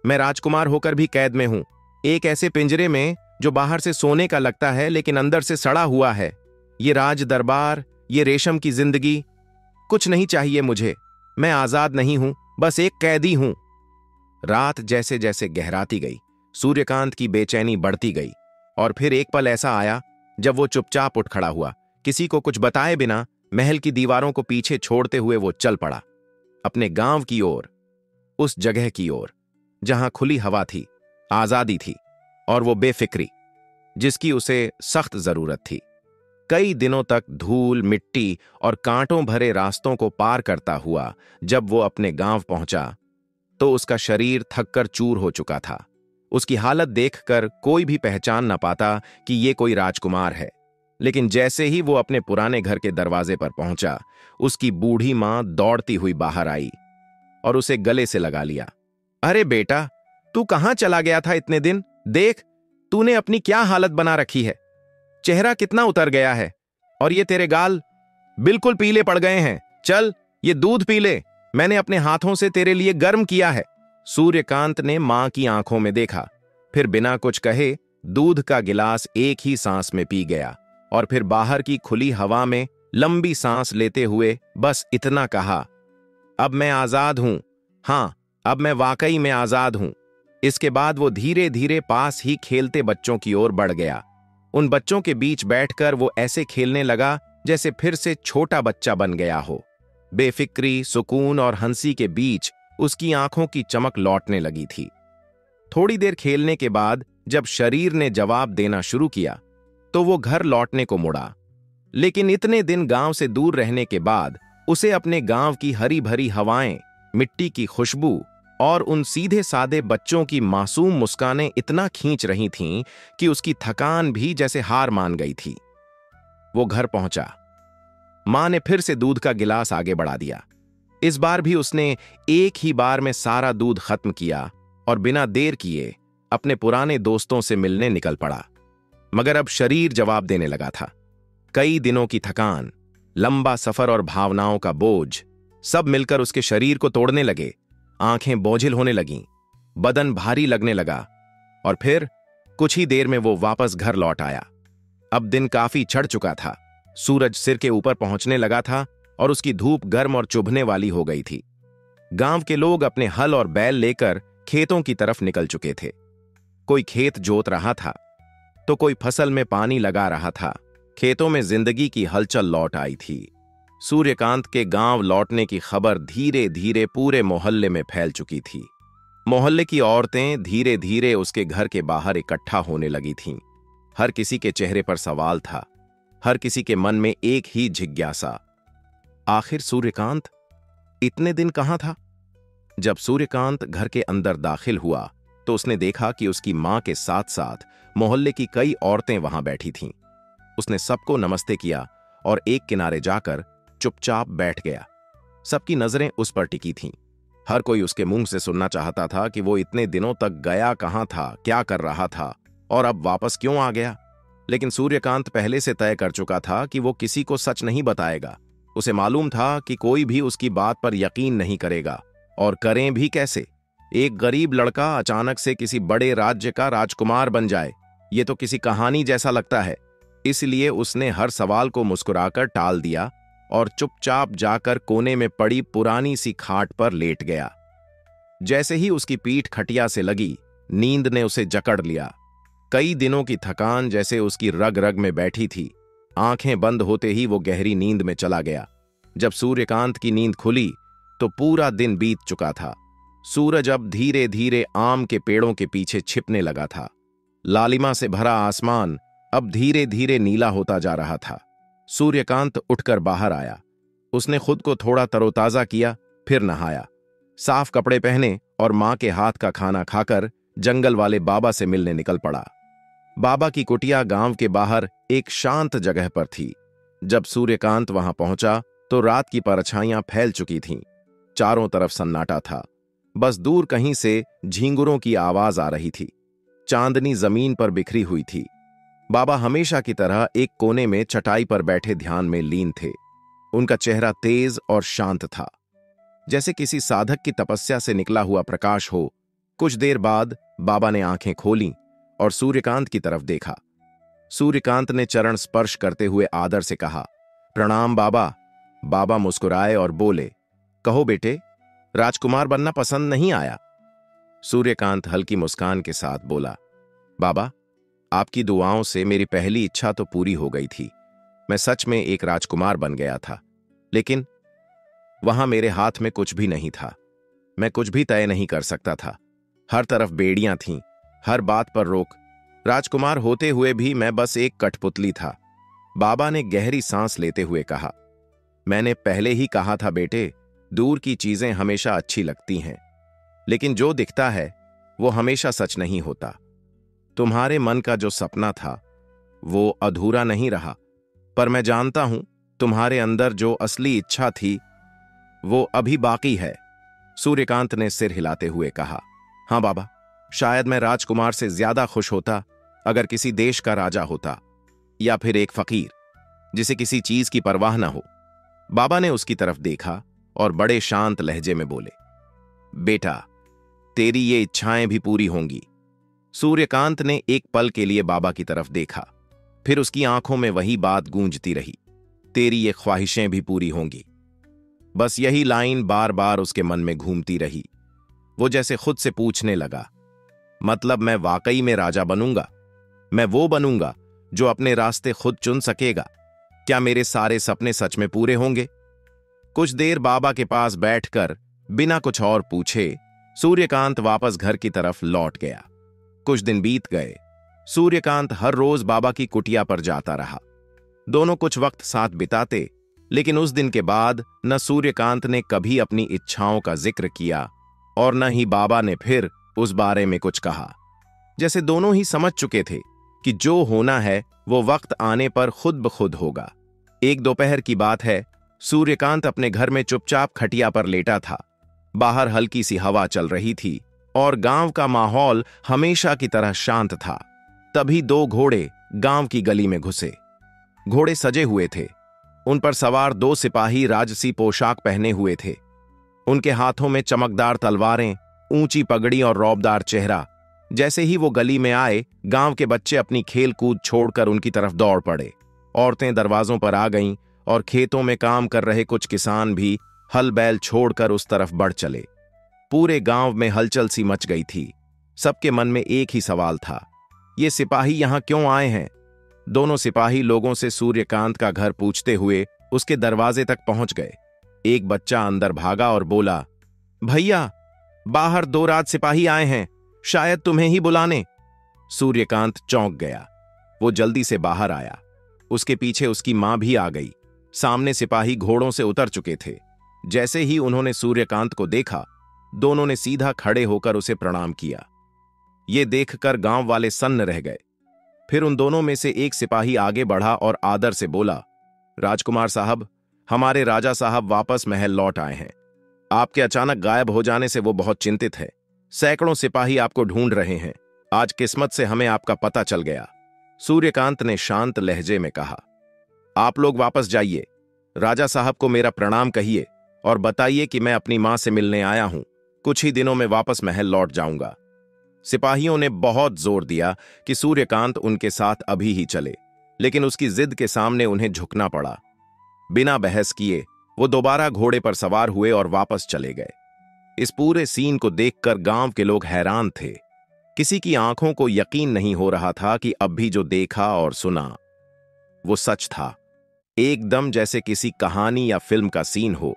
मैं राजकुमार होकर भी कैद में हूं, एक ऐसे पिंजरे में जो बाहर से सोने का लगता है लेकिन अंदर से सड़ा हुआ है। ये राज दरबार, ये रेशम की जिंदगी, कुछ नहीं चाहिए मुझे। मैं आजाद नहीं हूं, बस एक कैदी हूं। रात जैसे जैसे गहराती गई, सूर्यकांत की बेचैनी बढ़ती गई और फिर एक पल ऐसा आया जब वो चुपचाप उठ खड़ा हुआ। किसी को कुछ बताए बिना महल की दीवारों को पीछे छोड़ते हुए वो चल पड़ा, अपने गांव की ओर, उस जगह की ओर जहां खुली हवा थी, आजादी थी और वो बेफिक्री जिसकी उसे सख्त जरूरत थी। कई दिनों तक धूल, मिट्टी और कांटों भरे रास्तों को पार करता हुआ जब वो अपने गांव पहुंचा तो उसका शरीर थककर चूर हो चुका था। उसकी हालत देखकर कोई भी पहचान न पाता कि ये कोई राजकुमार है। लेकिन जैसे ही वो अपने पुराने घर के दरवाजे पर पहुंचा, उसकी बूढ़ी मां दौड़ती हुई बाहर आई और उसे गले से लगा लिया। अरे बेटा, तू कहां चला गया था इतने दिन? देख, तूने अपनी क्या हालत बना रखी है। चेहरा कितना उतर गया है और ये तेरे गाल बिल्कुल पीले पड़ गए हैं। चल, ये दूध पी ले, मैंने अपने हाथों से तेरे लिए गर्म किया है। सूर्यकांत ने मां की आंखों में देखा, फिर बिना कुछ कहे दूध का गिलास एक ही सांस में पी गया और फिर बाहर की खुली हवा में लंबी सांस लेते हुए बस इतना कहा, अब मैं आजाद हूं। हां, अब मैं वाकई में आजाद हूं। इसके बाद वो धीरे धीरे पास ही खेलते बच्चों की ओर बढ़ गया। उन बच्चों के बीच बैठकर वो ऐसे खेलने लगा जैसे फिर से छोटा बच्चा बन गया हो। बेफिक्री, सुकून और हंसी के बीच उसकी आंखों की चमक लौटने लगी थी। थोड़ी देर खेलने के बाद जब शरीर ने जवाब देना शुरू किया तो वो घर लौटने को मुड़ा। लेकिन इतने दिन गांव से दूर रहने के बाद उसे अपने गांव की हरी भरी हवाएं, मिट्टी की खुशबू और उन सीधे सादे बच्चों की मासूम मुस्कानें इतना खींच रही थीं कि उसकी थकान भी जैसे हार मान गई थी। वो घर पहुंचा। मां ने फिर से दूध का गिलास आगे बढ़ा दिया। इस बार भी उसने एक ही बार में सारा दूध खत्म किया और बिना देर किए अपने पुराने दोस्तों से मिलने निकल पड़ा। मगर अब शरीर जवाब देने लगा था। कई दिनों की थकान, लंबा सफर और भावनाओं का बोझ सब मिलकर उसके शरीर को तोड़ने लगे। आंखें बोझिल होने लगीं, बदन भारी लगने लगा और फिर कुछ ही देर में वो वापस घर लौट आया। अब दिन काफी चढ़ चुका था। सूरज सिर के ऊपर पहुंचने लगा था और उसकी धूप गर्म और चुभने वाली हो गई थी। गांव के लोग अपने हल और बैल लेकर खेतों की तरफ निकल चुके थे। कोई खेत जोत रहा था तो कोई फसल में पानी लगा रहा था। खेतों में जिंदगी की हलचल लौट आई थी। सूर्यकांत के गांव लौटने की खबर धीरे धीरे पूरे मोहल्ले में फैल चुकी थी। मोहल्ले की औरतें धीरे धीरे उसके घर के बाहर इकट्ठा होने लगी थीं। हर किसी के चेहरे पर सवाल था, हर किसी के मन में एक ही जिज्ञासा, आखिर सूर्यकांत इतने दिन कहां था? जब सूर्यकांत घर के अंदर दाखिल हुआ तो उसने देखा कि उसकी मां के साथ साथ मोहल्ले की कई औरतें वहां बैठी थीं। उसने सबको नमस्ते किया और एक किनारे जाकर चुपचाप बैठ गया। सबकी नजरें उस पर टिकी थीं। हर कोई उसके मुंह से सुनना चाहता था कि वो इतने दिनों तक गया कहां था, क्या कर रहा था और अब वापस क्यों आ गया। लेकिन सूर्यकांत पहले से तय कर चुका था कि वो किसी को सच नहीं बताएगा। उसे मालूम था कि कोई भी उसकी बात पर यकीन नहीं करेगा, और करें भी कैसे। एक गरीब लड़का अचानक से किसी बड़े राज्य का राजकुमार बन जाए, ये तो किसी कहानी जैसा लगता है। इसलिए उसने हर सवाल को मुस्कुराकर टाल दिया और चुपचाप जाकर कोने में पड़ी पुरानी सी खाट पर लेट गया। जैसे ही उसकी पीठ खटिया से लगी, नींद ने उसे जकड़ लिया। कई दिनों की थकान जैसे उसकी रग रग में बैठी थी। आंखें बंद होते ही वो गहरी नींद में चला गया। जब सूर्यकांत की नींद खुली तो पूरा दिन बीत चुका था। सूरज अब धीरे धीरे आम के पेड़ों के पीछे छिपने लगा था। लालिमा से भरा आसमान अब धीरे धीरे नीला होता जा रहा था। सूर्यकांत उठकर बाहर आया। उसने खुद को थोड़ा तरोताजा किया, फिर नहाया, साफ कपड़े पहने और मां के हाथ का खाना खाकर जंगल वाले बाबा से मिलने निकल पड़ा। बाबा की कुटिया गांव के बाहर एक शांत जगह पर थी। जब सूर्यकांत वहां पहुंचा तो रात की परछाइयां फैल चुकी थीं। चारों तरफ सन्नाटा था। बस दूर कहीं से झींगुरों की आवाज आ रही थी। चांदनी जमीन पर बिखरी हुई थी। बाबा हमेशा की तरह एक कोने में चटाई पर बैठे ध्यान में लीन थे। उनका चेहरा तेज और शांत था, जैसे किसी साधक की तपस्या से निकला हुआ प्रकाश हो। कुछ देर बाद बाबा ने आंखें खोलीं और सूर्यकांत की तरफ देखा। सूर्यकांत ने चरण स्पर्श करते हुए आदर से कहा, प्रणाम बाबा। बाबा मुस्कुराए और बोले, कहो बेटे, राजकुमार बनना पसंद नहीं आया? सूर्यकांत हल्की मुस्कान के साथ बोला, बाबा, आपकी दुआओं से मेरी पहली इच्छा तो पूरी हो गई थी। मैं सच में एक राजकुमार बन गया था, लेकिन वहां मेरे हाथ में कुछ भी नहीं था। मैं कुछ भी तय नहीं कर सकता था। हर तरफ बेड़ियां थीं, हर बात पर रोक। राजकुमार होते हुए भी मैं बस एक कठपुतली था। बाबा ने गहरी सांस लेते हुए कहा, मैंने पहले ही कहा था बेटे, दूर की चीजें हमेशा अच्छी लगती हैं, लेकिन जो दिखता है वो हमेशा सच नहीं होता। तुम्हारे मन का जो सपना था वो अधूरा नहीं रहा, पर मैं जानता हूं तुम्हारे अंदर जो असली इच्छा थी वो अभी बाकी है। सूर्यकांत ने सिर हिलाते हुए कहा, हां बाबा, शायद मैं राजकुमार से ज्यादा खुश होता अगर किसी देश का राजा होता, या फिर एक फकीर जिसे किसी चीज की परवाह न हो। बाबा ने उसकी तरफ देखा और बड़े शांत लहजे में बोले, बेटा, तेरी ये इच्छाएं भी पूरी होंगी। सूर्यकांत ने एक पल के लिए बाबा की तरफ देखा, फिर उसकी आंखों में वही बात गूंजती रही, तेरी ये ख्वाहिशें भी पूरी होंगी। बस यही लाइन बार बार उसके मन में घूमती रही। वो जैसे खुद से पूछने लगा, मतलब मैं वाकई में राजा बनूंगा? मैं वो बनूंगा जो अपने रास्ते खुद चुन सकेगा? क्या मेरे सारे सपने सच में पूरे होंगे? कुछ देर बाबा के पास बैठकर बिना कुछ और पूछे सूर्यकांत वापस घर की तरफ लौट गया। कुछ दिन बीत गए। सूर्यकांत हर रोज बाबा की कुटिया पर जाता रहा। दोनों कुछ वक्त साथ बिताते, लेकिन उस दिन के बाद न सूर्यकांत ने कभी अपनी इच्छाओं का जिक्र किया और न ही बाबा ने फिर उस बारे में कुछ कहा। जैसे दोनों ही समझ चुके थे कि जो होना है वो वक्त आने पर खुद ब खुद होगा। एक दोपहर की बात है, सूर्यकांत अपने घर में चुपचाप खटिया पर लेटा था। बाहर हल्की सी हवा चल रही थी और गांव का माहौल हमेशा की तरह शांत था। तभी दो घोड़े गांव की गली में घुसे। घोड़े सजे हुए थे। उन पर सवार दो सिपाही राजसी पोशाक पहने हुए थे। उनके हाथों में चमकदार तलवारें, ऊंची पगड़ी और रौबदार चेहरा। जैसे ही वो गली में आए, गांव के बच्चे अपनी खेल कूद छोड़कर उनकी तरफ दौड़ पड़े। औरतें दरवाजों पर आ गईं और खेतों में काम कर रहे कुछ किसान भी हल बैल छोड़कर उस तरफ बढ़ चले। पूरे गांव में हलचल सी मच गई थी। सबके मन में एक ही सवाल था, ये सिपाही यहां क्यों आए हैं? दोनों सिपाही लोगों से सूर्यकांत का घर पूछते हुए उसके दरवाजे तक पहुंच गए। एक बच्चा अंदर भागा और बोला, भैया, बाहर दो राज सिपाही आए हैं, शायद तुम्हें ही बुलाने। सूर्यकांत चौंक गया। वो जल्दी से बाहर आया। उसके पीछे उसकी मां भी आ गई। सामने सिपाही घोड़ों से उतर चुके थे। जैसे ही उन्होंने सूर्यकांत को देखा, दोनों ने सीधा खड़े होकर उसे प्रणाम किया। ये देखकर गांव वाले सन्न रह गए। फिर उन दोनों में से एक सिपाही आगे बढ़ा और आदर से बोला, राजकुमार साहब, हमारे राजा साहब वापस महल लौट आए हैं। आपके अचानक गायब हो जाने से वो बहुत चिंतित है। सैकड़ों सिपाही आपको ढूंढ रहे हैं। आज किस्मत से हमें आपका पता चल गया। सूर्यकांत ने शांत लहजे में कहा, आप लोग वापस जाइए। राजा साहब को मेरा प्रणाम कहिए और बताइए कि मैं अपनी मां से मिलने आया हूं। कुछ ही दिनों में वापस महल लौट जाऊंगा। सिपाहियों ने बहुत जोर दिया कि सूर्यकांत उनके साथ अभी ही चले, लेकिन उसकी जिद के सामने उन्हें झुकना पड़ा। बिना बहस किए वो दोबारा घोड़े पर सवार हुए और वापस चले गए। इस पूरे सीन को देखकर गांव के लोग हैरान थे। किसी की आंखों को यकीन नहीं हो रहा था कि अब भी जो देखा और सुना वो सच था। एकदम जैसे किसी कहानी या फिल्म का सीन हो।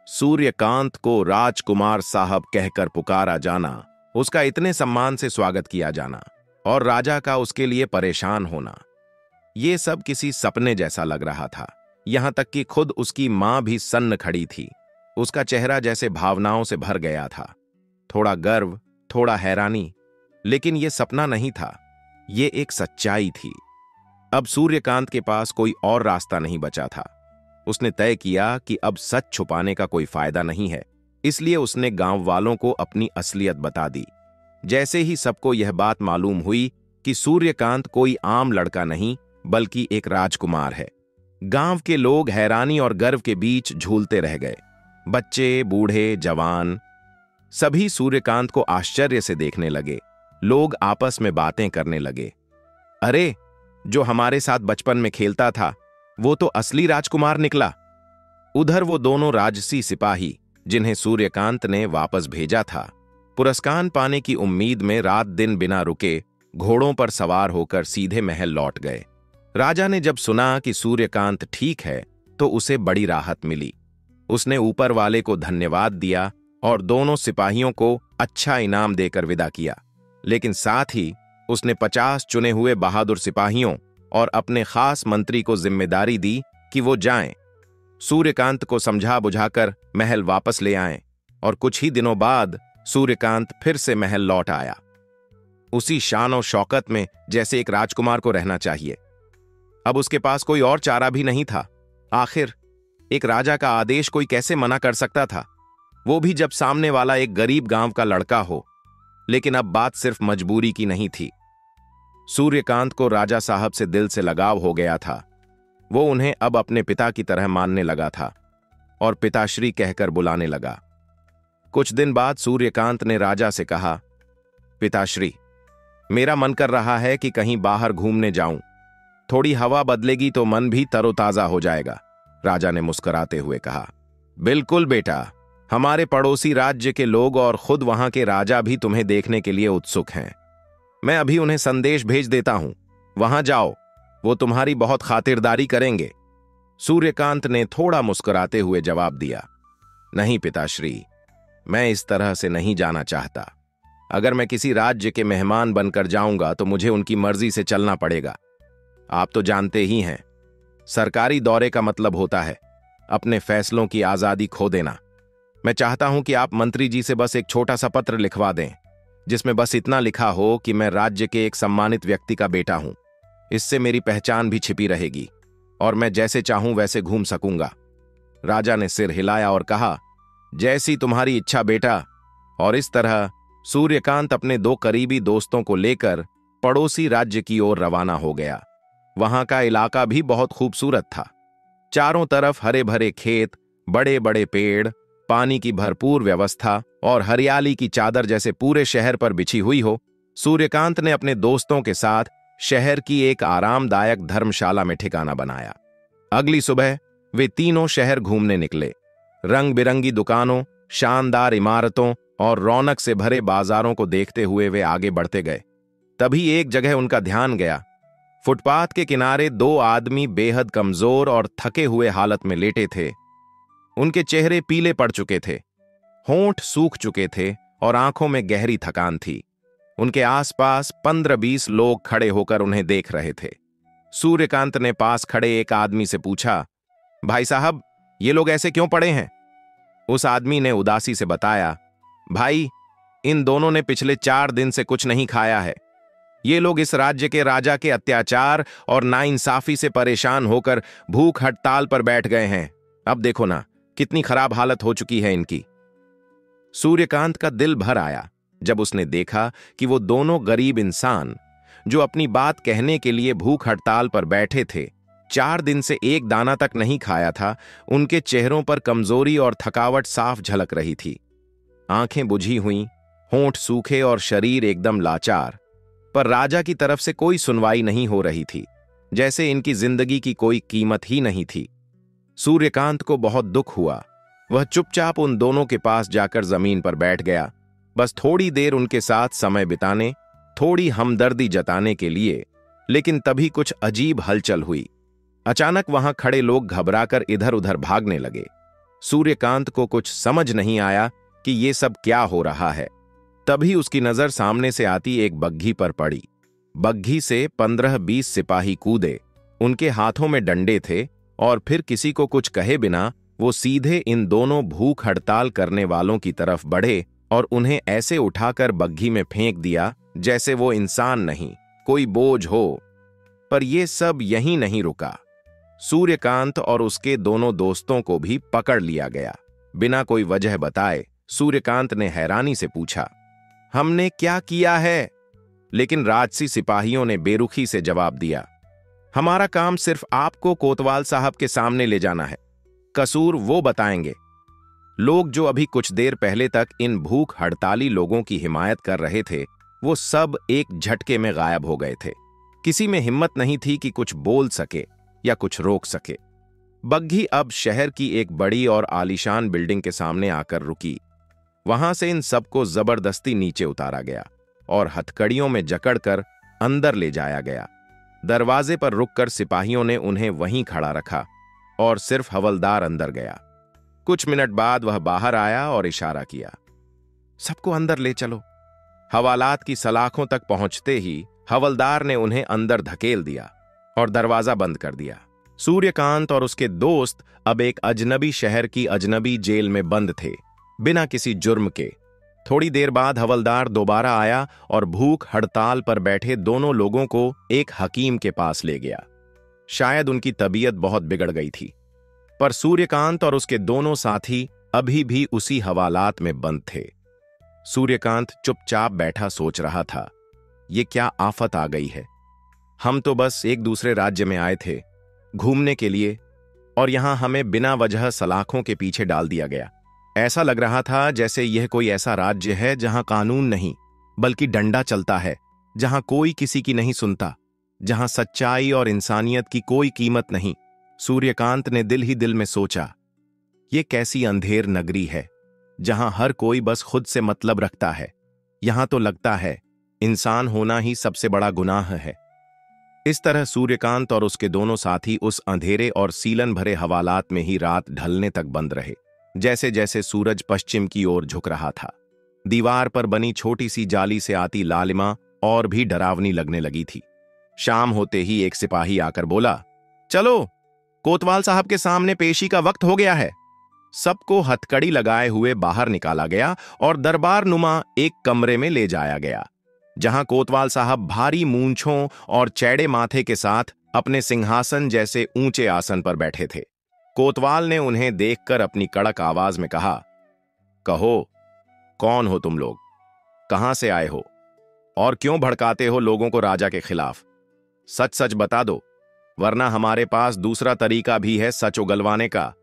सूर्यकांत को राजकुमार साहब कहकर पुकारा जाना, उसका इतने सम्मान से स्वागत किया जाना और राजा का उसके लिए परेशान होना, ये सब किसी सपने जैसा लग रहा था। यहां तक कि खुद उसकी मां भी सन्न खड़ी थी। उसका चेहरा जैसे भावनाओं से भर गया था। थोड़ा गर्व, थोड़ा हैरानी, लेकिन यह सपना नहीं था, यह एक सच्चाई थी। अब सूर्यकांत के पास कोई और रास्ता नहीं बचा था। उसने तय किया कि अब सच छुपाने का कोई फायदा नहीं है, इसलिए उसने गांव वालों को अपनी असलियत बता दी। जैसे ही सबको यह बात मालूम हुई कि सूर्यकांत कोई आम लड़का नहीं बल्कि एक राजकुमार है, गांव के लोग हैरानी और गर्व के बीच झूलते रह गए। बच्चे, बूढ़े, जवान, सभी सूर्यकांत को आश्चर्य से देखने लगे। लोग आपस में बातें करने लगे, अरे, जो हमारे साथ बचपन में खेलता था वो तो असली राजकुमार निकला। उधर वो दोनों राजसी सिपाही जिन्हें सूर्यकांत ने वापस भेजा था, पुरस्कार पाने की उम्मीद में रात दिन बिना रुके घोड़ों पर सवार होकर सीधे महल लौट गए। राजा ने जब सुना कि सूर्यकांत ठीक है तो उसे बड़ी राहत मिली। उसने ऊपर वाले को धन्यवाद दिया और दोनों सिपाहियों को अच्छा इनाम देकर विदा किया। लेकिन साथ ही उसने 50 चुने हुए बहादुर सिपाहियों और अपने खास मंत्री को जिम्मेदारी दी कि वो जाएं, सूर्यकांत को समझा बुझाकर महल वापस ले आएं। और कुछ ही दिनों बाद सूर्यकांत फिर से महल लौट आया, उसी शान और शौकत में जैसे एक राजकुमार को रहना चाहिए। अब उसके पास कोई और चारा भी नहीं था। आखिर एक राजा का आदेश कोई कैसे मना कर सकता था, वो भी जब सामने वाला एक गरीब गांव का लड़का हो। लेकिन अब बात सिर्फ मजबूरी की नहीं थी। सूर्यकांत को राजा साहब से दिल से लगाव हो गया था। वो उन्हें अब अपने पिता की तरह मानने लगा था और पिताश्री कहकर बुलाने लगा। कुछ दिन बाद सूर्यकांत ने राजा से कहा, पिताश्री, मेरा मन कर रहा है कि कहीं बाहर घूमने जाऊं। थोड़ी हवा बदलेगी तो मन भी तरोताजा हो जाएगा। राजा ने मुस्कुराते हुए कहा, बिल्कुल बेटा, हमारे पड़ोसी राज्य के लोग और खुद वहां के राजा भी तुम्हें देखने के लिए उत्सुक हैं। मैं अभी उन्हें संदेश भेज देता हूं, वहां जाओ, वो तुम्हारी बहुत खातिरदारी करेंगे। सूर्यकांत ने थोड़ा मुस्कुराते हुए जवाब दिया, नहीं पिताश्री, मैं इस तरह से नहीं जाना चाहता। अगर मैं किसी राज्य के मेहमान बनकर जाऊंगा तो मुझे उनकी मर्जी से चलना पड़ेगा। आप तो जानते ही हैं, सरकारी दौरे का मतलब होता है अपने फैसलों की आजादी खो देना। मैं चाहता हूं कि आप मंत्री जी से बस एक छोटा सा पत्र लिखवा दें, जिसमें बस इतना लिखा हो कि मैं राज्य के एक सम्मानित व्यक्ति का बेटा हूं। इससे मेरी पहचान भी छिपी रहेगी और मैं जैसे चाहूं वैसे घूम सकूंगा। राजा ने सिर हिलाया और कहा, जैसी तुम्हारी इच्छा बेटा। और इस तरह सूर्यकांत अपने दो करीबी दोस्तों को लेकर पड़ोसी राज्य की ओर रवाना हो गया। वहां का इलाका भी बहुत खूबसूरत था। चारों तरफ हरे भरे खेत, बड़े बड़े पेड़, पानी की भरपूर व्यवस्था और हरियाली की चादर जैसे पूरे शहर पर बिछी हुई हो। सूर्यकांत ने अपने दोस्तों के साथ शहर की एक आरामदायक धर्मशाला में ठिकाना बनाया। अगली सुबह वे तीनों शहर घूमने निकले। रंग बिरंगी दुकानों, शानदार इमारतों और रौनक से भरे बाजारों को देखते हुए वे आगे बढ़ते गए। तभी एक जगह उनका ध्यान गया। फुटपाथ के किनारे दो आदमी बेहद कमजोर और थके हुए हालत में लेटे थे। उनके चेहरे पीले पड़ चुके थे, होंठ सूख चुके थे और आंखों में गहरी थकान थी। उनके आसपास 15-20 लोग खड़े होकर उन्हें देख रहे थे। सूर्यकांत ने पास खड़े एक आदमी से पूछा, भाई साहब, ये लोग ऐसे क्यों पड़े हैं? उस आदमी ने उदासी से बताया, भाई, इन दोनों ने पिछले 4 दिन से कुछ नहीं खाया है। ये लोग इस राज्य के राजा के अत्याचार और नाइंसाफी से परेशान होकर भूख हड़ताल पर बैठ गए हैं। अब देखो ना, कितनी खराब हालत हो चुकी है इनकी। सूर्यकांत का दिल भर आया जब उसने देखा कि वो दोनों गरीब इंसान जो अपनी बात कहने के लिए भूख हड़ताल पर बैठे थे, 4 दिन से एक दाना तक नहीं खाया था। उनके चेहरों पर कमजोरी और थकावट साफ झलक रही थी। आंखें बुझी हुई, होंठ सूखे और शरीर एकदम लाचार। पर राजा की तरफ से कोई सुनवाई नहीं हो रही थी, जैसे इनकी जिंदगी की कोई कीमत ही नहीं थी। सूर्यकांत को बहुत दुख हुआ। वह चुपचाप उन दोनों के पास जाकर जमीन पर बैठ गया, बस थोड़ी देर उनके साथ समय बिताने, थोड़ी हमदर्दी जताने के लिए। लेकिन तभी कुछ अजीब हलचल हुई। अचानक वहां खड़े लोग घबराकर इधर उधर भागने लगे। सूर्यकांत को कुछ समझ नहीं आया कि ये सब क्या हो रहा है। तभी उसकी नजर सामने से आती एक बग्घी पर पड़ी। बग्घी से 15-20 सिपाही कूदे। उनके हाथों में डंडे थे और फिर किसी को कुछ कहे बिना वो सीधे इन दोनों भूख हड़ताल करने वालों की तरफ बढ़े और उन्हें ऐसे उठाकर बग्घी में फेंक दिया जैसे वो इंसान नहीं, कोई बोझ हो। पर यह सब यहीं नहीं रुका। सूर्यकांत और उसके दोनों दोस्तों को भी पकड़ लिया गया। बिना कोई वजह बताए सूर्यकांत ने हैरानी से पूछा, हमने क्या किया है? लेकिन राजसी सिपाहियों ने बेरुखी से जवाब दिया, हमारा काम सिर्फ आपको कोतवाल साहब के सामने ले जाना है। कसूर वो बताएंगे। लोग जो अभी कुछ देर पहले तक इन भूख हड़ताली लोगों की हिमायत कर रहे थे, वो सब एक झटके में गायब हो गए थे। किसी में हिम्मत नहीं थी कि कुछ बोल सके या कुछ रोक सके। बग्घी अब शहर की एक बड़ी और आलीशान बिल्डिंग के सामने आकर रुकी। वहां से इन सबको जबरदस्ती नीचे उतारा गया और हथकड़ियों में जकड़कर अंदर ले जाया गया। दरवाजे पर रुककर सिपाहियों ने उन्हें वहीं खड़ा रखा और सिर्फ हवलदार अंदर गया। कुछ मिनट बाद वह बाहर आया और इशारा किया, सबको अंदर ले चलो। हवालात की सलाखों तक पहुंचते ही हवलदार ने उन्हें अंदर धकेल दिया और दरवाजा बंद कर दिया। सूर्यकांत और उसके दोस्त अब एक अजनबी शहर की अजनबी जेल में बंद थे, बिना किसी जुर्म के। थोड़ी देर बाद हवलदार दोबारा आया और भूख हड़ताल पर बैठे दोनों लोगों को एक हकीम के पास ले गया। शायद उनकी तबीयत बहुत बिगड़ गई थी, पर सूर्यकांत और उसके दोनों साथी अभी भी उसी हवालात में बंद थे। सूर्यकांत चुपचाप बैठा सोच रहा था, ये क्या आफत आ गई है। हम तो बस एक दूसरे राज्य में आए थे घूमने के लिए, और यहां हमें बिना वजह सलाखों के पीछे डाल दिया गया। ऐसा लग रहा था जैसे यह कोई ऐसा राज्य है जहां कानून नहीं बल्कि डंडा चलता है, जहां कोई किसी की नहीं सुनता, जहां सच्चाई और इंसानियत की कोई कीमत नहीं। सूर्यकांत ने दिल ही दिल में सोचा, ये कैसी अंधेर नगरी है जहां हर कोई बस खुद से मतलब रखता है। यहां तो लगता है इंसान होना ही सबसे बड़ा गुनाह है। इस तरह सूर्यकांत और उसके दोनों साथी उस अंधेरे और सीलन भरे हवालात में ही रात ढलने तक बंद रहे। जैसे जैसे सूरज पश्चिम की ओर झुक रहा था, दीवार पर बनी छोटी सी जाली से आती लालिमा और भी डरावनी लगने लगी थी। शाम होते ही एक सिपाही आकर बोला, चलो, कोतवाल साहब के सामने पेशी का वक्त हो गया है। सबको हथकड़ी लगाए हुए बाहर निकाला गया और दरबार नुमा एक कमरे में ले जाया गया, जहां कोतवाल साहब भारी मूंछों और चैड़े माथे के साथ अपने सिंहासन जैसे ऊंचे आसन पर बैठे थे। कोतवाल ने उन्हें देखकर अपनी कड़क आवाज में कहा, कहो, कौन हो तुम लोग? कहां से आए हो और क्यों भड़काते हो लोगों को राजा के खिलाफ? सच सच बता दो, वरना हमारे पास दूसरा तरीका भी है सच उगलवाने का।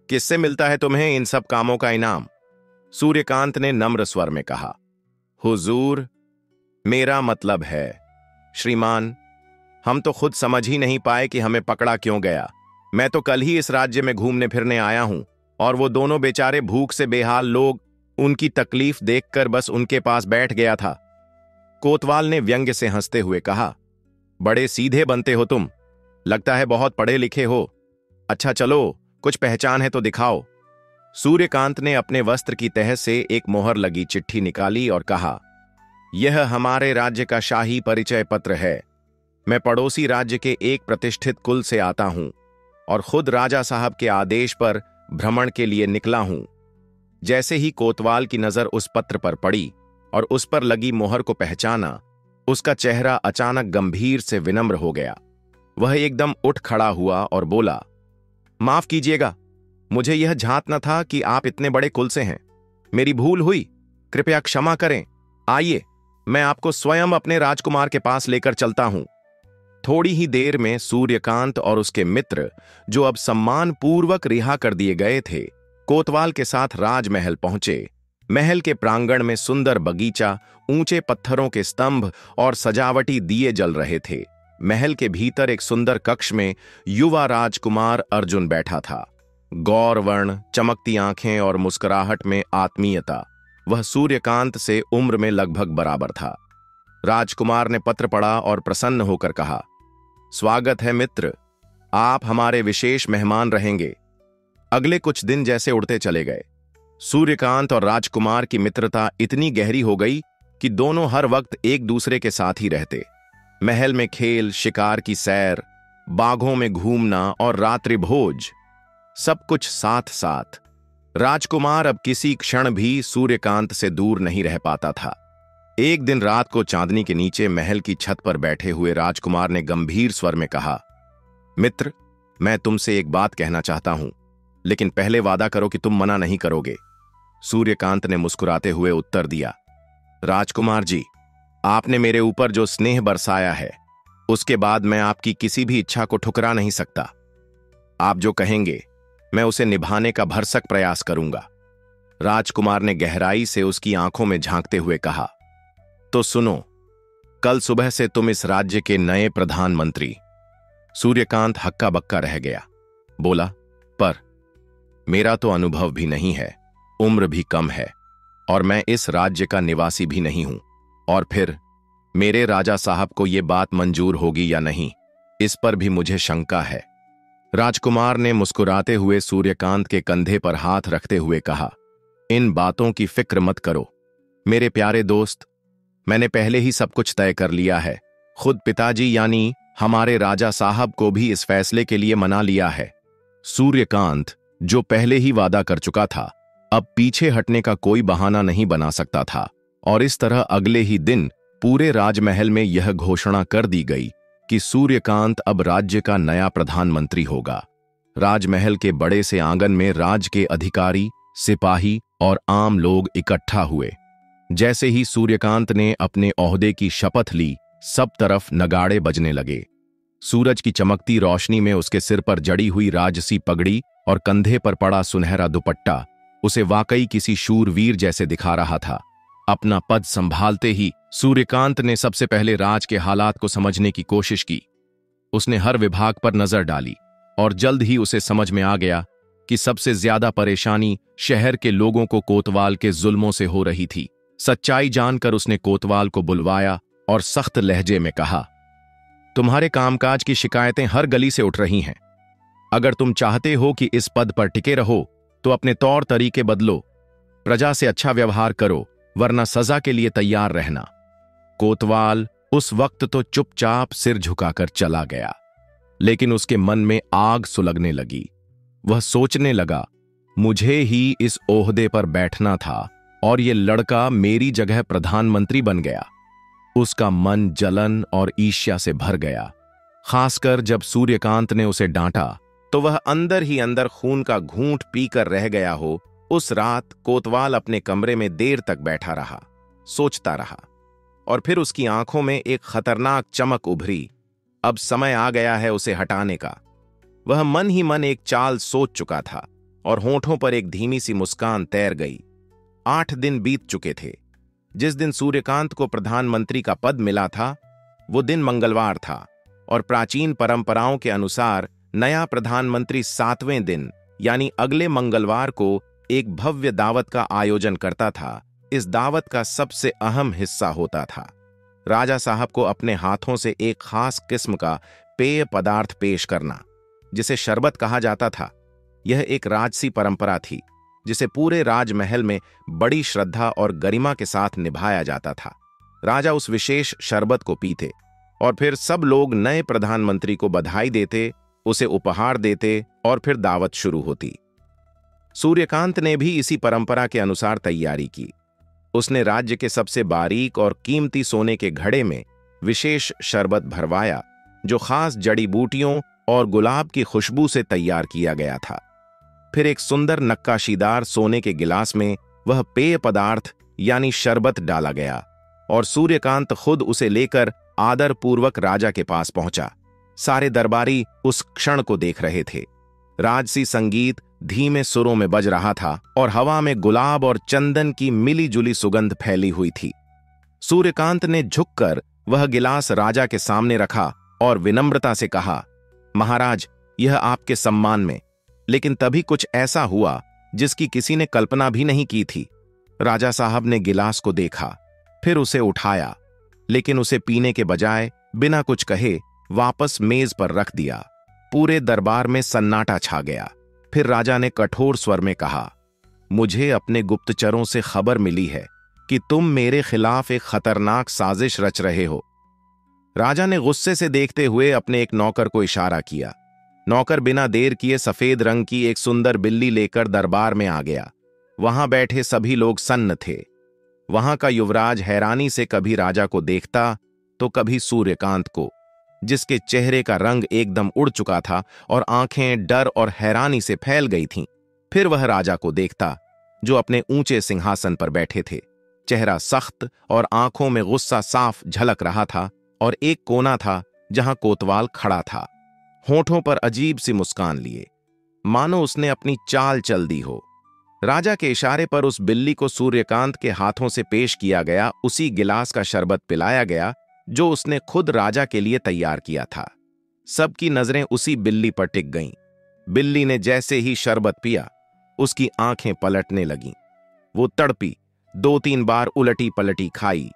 किससे मिलता है तुम्हें इन सब कामों का इनाम? सूर्यकांत ने नम्र स्वर में कहा, हुजूर, मेरा मतलब है, श्रीमान, हम तो खुद समझ ही नहीं पाए कि हमें पकड़ा क्यों गया। मैं तो कल ही इस राज्य में घूमने फिरने आया हूं और वो दोनों बेचारे भूख से बेहाल लोग, उनकी तकलीफ देखकर बस उनके पास बैठ गया था। कोतवाल ने व्यंग्य से हंसते हुए कहा, बड़े सीधे बनते हो तुम, लगता है बहुत पढ़े लिखे हो। अच्छा चलो, कुछ पहचान है तो दिखाओ। सूर्यकांत ने अपने वस्त्र की तह से एक मोहर लगी चिट्ठी निकाली और कहा, यह हमारे राज्य का शाही परिचय पत्र है। मैं पड़ोसी राज्य के एक प्रतिष्ठित कुल से आता हूं और खुद राजा साहब के आदेश पर भ्रमण के लिए निकला हूं। जैसे ही कोतवाल की नजर उस पत्र पर पड़ी और उस पर लगी मोहर को पहचाना, उसका चेहरा अचानक गंभीर से विनम्र हो गया। वह एकदम उठ खड़ा हुआ और बोला, माफ कीजिएगा, मुझे यह झांत न था कि आप इतने बड़े कुल से हैं। मेरी भूल हुई, कृपया क्षमा करें। आइए, मैं आपको स्वयं अपने राजकुमार के पास लेकर चलता हूं। थोड़ी ही देर में सूर्यकांत और उसके मित्र, जो अब सम्मान पूर्वक रिहा कर दिए गए थे, कोतवाल के साथ राजमहल पहुंचे। महल के प्रांगण में सुंदर बगीचा, ऊंचे पत्थरों के स्तंभ और सजावटी दिए जल रहे थे। महल के भीतर एक सुंदर कक्ष में युवा राजकुमार अर्जुन बैठा था। गौरवर्ण, चमकती आंखें और मुस्कुराहट में आत्मीयता। वह सूर्यकांत से उम्र में लगभग बराबर था। राजकुमार ने पत्र पढ़ा और प्रसन्न होकर कहा, स्वागत है मित्र, आप हमारे विशेष मेहमान रहेंगे। अगले कुछ दिन जैसे उड़ते चले गए। सूर्यकांत और राजकुमार की मित्रता इतनी गहरी हो गई कि दोनों हर वक्त एक दूसरे के साथ ही रहते। महल में खेल, शिकार की सैर, बागों में घूमना और रात्रि भोज, सब कुछ साथ साथ। राजकुमार अब किसी क्षण भी सूर्यकांत से दूर नहीं रह पाता था। एक दिन रात को चांदनी के नीचे महल की छत पर बैठे हुए राजकुमार ने गंभीर स्वर में कहा, मित्र, मैं तुमसे एक बात कहना चाहता हूं, लेकिन पहले वादा करो कि तुम मना नहीं करोगे। सूर्यकांत ने मुस्कुराते हुए उत्तर दिया, राजकुमार जी, आपने मेरे ऊपर जो स्नेह बरसाया है, उसके बाद मैं आपकी किसी भी इच्छा को ठुकरा नहीं सकता। आप जो कहेंगे, मैं उसे निभाने का भरसक प्रयास करूंगा। राजकुमार ने गहराई से उसकी आंखों में झांकते हुए कहा, तो सुनो, कल सुबह से तुम इस राज्य के नए प्रधानमंत्री। सूर्यकांत हक्का बक्का रह गया। बोला, पर मेरा तो अनुभव भी नहीं है, उम्र भी कम है और मैं इस राज्य का निवासी भी नहीं हूं। और फिर मेरे राजा साहब को यह बात मंजूर होगी या नहीं, इस पर भी मुझे शंका है। राजकुमार ने मुस्कुराते हुए सूर्यकांत के कंधे पर हाथ रखते हुए कहा, इन बातों की फिक्र मत करो मेरे प्यारे दोस्त, मैंने पहले ही सब कुछ तय कर लिया है। खुद पिताजी यानी हमारे राजा साहब को भी इस फैसले के लिए मना लिया है। सूर्यकांत, जो पहले ही वादा कर चुका था, अब पीछे हटने का कोई बहाना नहीं बना सकता था और इस तरह अगले ही दिन पूरे राजमहल में यह घोषणा कर दी गई कि सूर्यकांत अब राज्य का नया प्रधानमंत्री होगा। राजमहल के बड़े से आंगन में राज के अधिकारी, सिपाही और आम लोग इकट्ठा हुए। जैसे ही सूर्यकांत ने अपने ओहदे की शपथ ली, सब तरफ नगाड़े बजने लगे। सूरज की चमकती रोशनी में उसके सिर पर जड़ी हुई राजसी पगड़ी और कंधे पर पड़ा सुनहरा दुपट्टा उसे वाकई किसी शूरवीर जैसे दिखा रहा था। अपना पद संभालते ही सूर्यकांत ने सबसे पहले राज के हालात को समझने की कोशिश की। उसने हर विभाग पर नजर डाली और जल्द ही उसे समझ में आ गया कि सबसे ज्यादा परेशानी शहर के लोगों को कोतवाल के जुल्मों से हो रही थी। सच्चाई जानकर उसने कोतवाल को बुलवाया और सख्त लहजे में कहा, तुम्हारे कामकाज की शिकायतें हर गली से उठ रही हैं। अगर तुम चाहते हो कि इस पद पर टिके रहो तो अपने तौर तरीके बदलो, प्रजा से अच्छा व्यवहार करो, वरना सजा के लिए तैयार रहना। कोतवाल उस वक्त तो चुपचाप सिर झुकाकर चला गया, लेकिन उसके मन में आग सुलगने लगी। वह सोचने लगा मुझे ही इस ओहदे पर बैठना था और ये लड़का मेरी जगह प्रधानमंत्री बन गया। उसका मन जलन और ईर्ष्या से भर गया। खासकर जब सूर्यकांत ने उसे डांटा तो वह अंदर ही अंदर खून का घूंट पीकर रह गया हो। उस रात कोतवाल अपने कमरे में देर तक बैठा रहा, सोचता रहा, और फिर उसकी आंखों में एक खतरनाक चमक उभरी। अब समय आ गया है उसे हटाने का। वह मन ही मन एक चाल सोच चुका था और होंठों पर एक धीमी सी मुस्कान तैर गई। 8 दिन बीत चुके थे। जिस दिन सूर्यकांत को प्रधानमंत्री का पद मिला था वो दिन मंगलवार था और प्राचीन परंपराओं के अनुसार नया प्रधानमंत्री 7वें दिन यानी अगले मंगलवार को एक भव्य दावत का आयोजन करता था। इस दावत का सबसे अहम हिस्सा होता था राजा साहब को अपने हाथों से एक खास किस्म का पेय पदार्थ पेश करना, जिसे शरबत कहा जाता था। यह एक राजसी परंपरा थी जिसे पूरे राजमहल में बड़ी श्रद्धा और गरिमा के साथ निभाया जाता था। राजा उस विशेष शरबत को पीते और फिर सब लोग नए प्रधानमंत्री को बधाई देते, उसे उपहार देते और फिर दावत शुरू होती। सूर्यकांत ने भी इसी परंपरा के अनुसार तैयारी की। उसने राज्य के सबसे बारीक और कीमती सोने के घड़े में विशेष शरबत भरवाया जो खास जड़ी बूटियों और गुलाब की खुशबू से तैयार किया गया था। फिर एक सुंदर नक्काशीदार सोने के गिलास में वह पेय पदार्थ यानी शरबत डाला गया और सूर्यकांत खुद उसे लेकर आदरपूर्वक राजा के पास पहुंचा। सारे दरबारी उस क्षण को देख रहे थे। राजसी संगीत धीमे सुरों में बज रहा था और हवा में गुलाब और चंदन की मिली जुली सुगंध फैली हुई थी। सूर्यकांत ने झुककर वह गिलास राजा के सामने रखा और विनम्रता से कहा, महाराज, यह आपके सम्मान में। लेकिन तभी कुछ ऐसा हुआ जिसकी किसी ने कल्पना भी नहीं की थी। राजा साहब ने गिलास को देखा, फिर उसे उठाया, लेकिन उसे पीने के बजाय बिना कुछ कहे वापस मेज पर रख दिया। पूरे दरबार में सन्नाटा छा गया। फिर राजा ने कठोर स्वर में कहा, मुझे अपने गुप्तचरों से खबर मिली है कि तुम मेरे खिलाफ एक खतरनाक साजिश रच रहे हो। राजा ने गुस्से से देखते हुए अपने एक नौकर को इशारा किया। नौकर बिना देर किए सफेद रंग की एक सुंदर बिल्ली लेकर दरबार में आ गया। वहां बैठे सभी लोग सन्न थे। वहां का युवराज हैरानी से कभी राजा को देखता तो कभी सूर्यकांत को, जिसके चेहरे का रंग एकदम उड़ चुका था और आंखें डर और हैरानी से फैल गई थीं। फिर वह राजा को देखता जो अपने ऊंचे सिंहासन पर बैठे थे। चेहरा सख्त और आंखों में गुस्सा साफ झलक रहा था और एक कोना था जहां कोतवाल खड़ा था, होठों पर अजीब सी मुस्कान लिए, मानो उसने अपनी चाल चल दी हो। राजा के इशारे पर उस बिल्ली को सूर्यकांत के हाथों से पेश किया गया उसी गिलास का शरबत पिलाया गया जो उसने खुद राजा के लिए तैयार किया था। सबकी नजरें उसी बिल्ली पर टिक गईं। बिल्ली ने जैसे ही शरबत पिया, उसकी आंखें पलटने लगीं। वो तड़पी, 2-3 बार उलटी पलटी खाई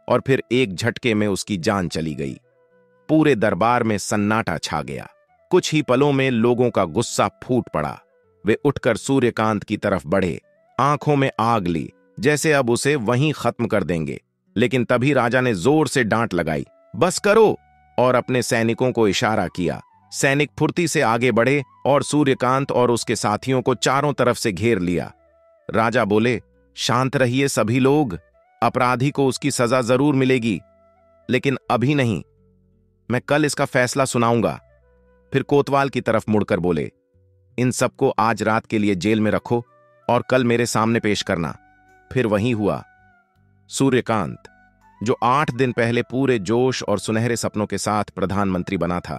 और फिर एक झटके में उसकी जान चली गई। पूरे दरबार में सन्नाटा छा गया। कुछ ही पलों में लोगों का गुस्सा फूट पड़ा। वे उठकर सूर्यकांत की तरफ बढ़े, आंखों में आग ली, जैसे अब उसे वहीं खत्म कर देंगे। लेकिन तभी राजा ने जोर से डांट लगाई, बस करो, और अपने सैनिकों को इशारा किया। सैनिक फुर्ती से आगे बढ़े और सूर्यकांत और उसके साथियों को चारों तरफ से घेर लिया। राजा बोले, शांत रहिए सभी लोग, अपराधी को उसकी सजा जरूर मिलेगी, लेकिन अभी नहीं, मैं कल इसका फैसला सुनाऊंगा। फिर कोतवाल की तरफ मुड़कर बोले, इन सबको आज रात के लिए जेल में रखो और कल मेरे सामने पेश करना। फिर वही हुआ। सूर्यकांत, जो 8 दिन पहले पूरे जोश और सुनहरे सपनों के साथ प्रधानमंत्री बना था,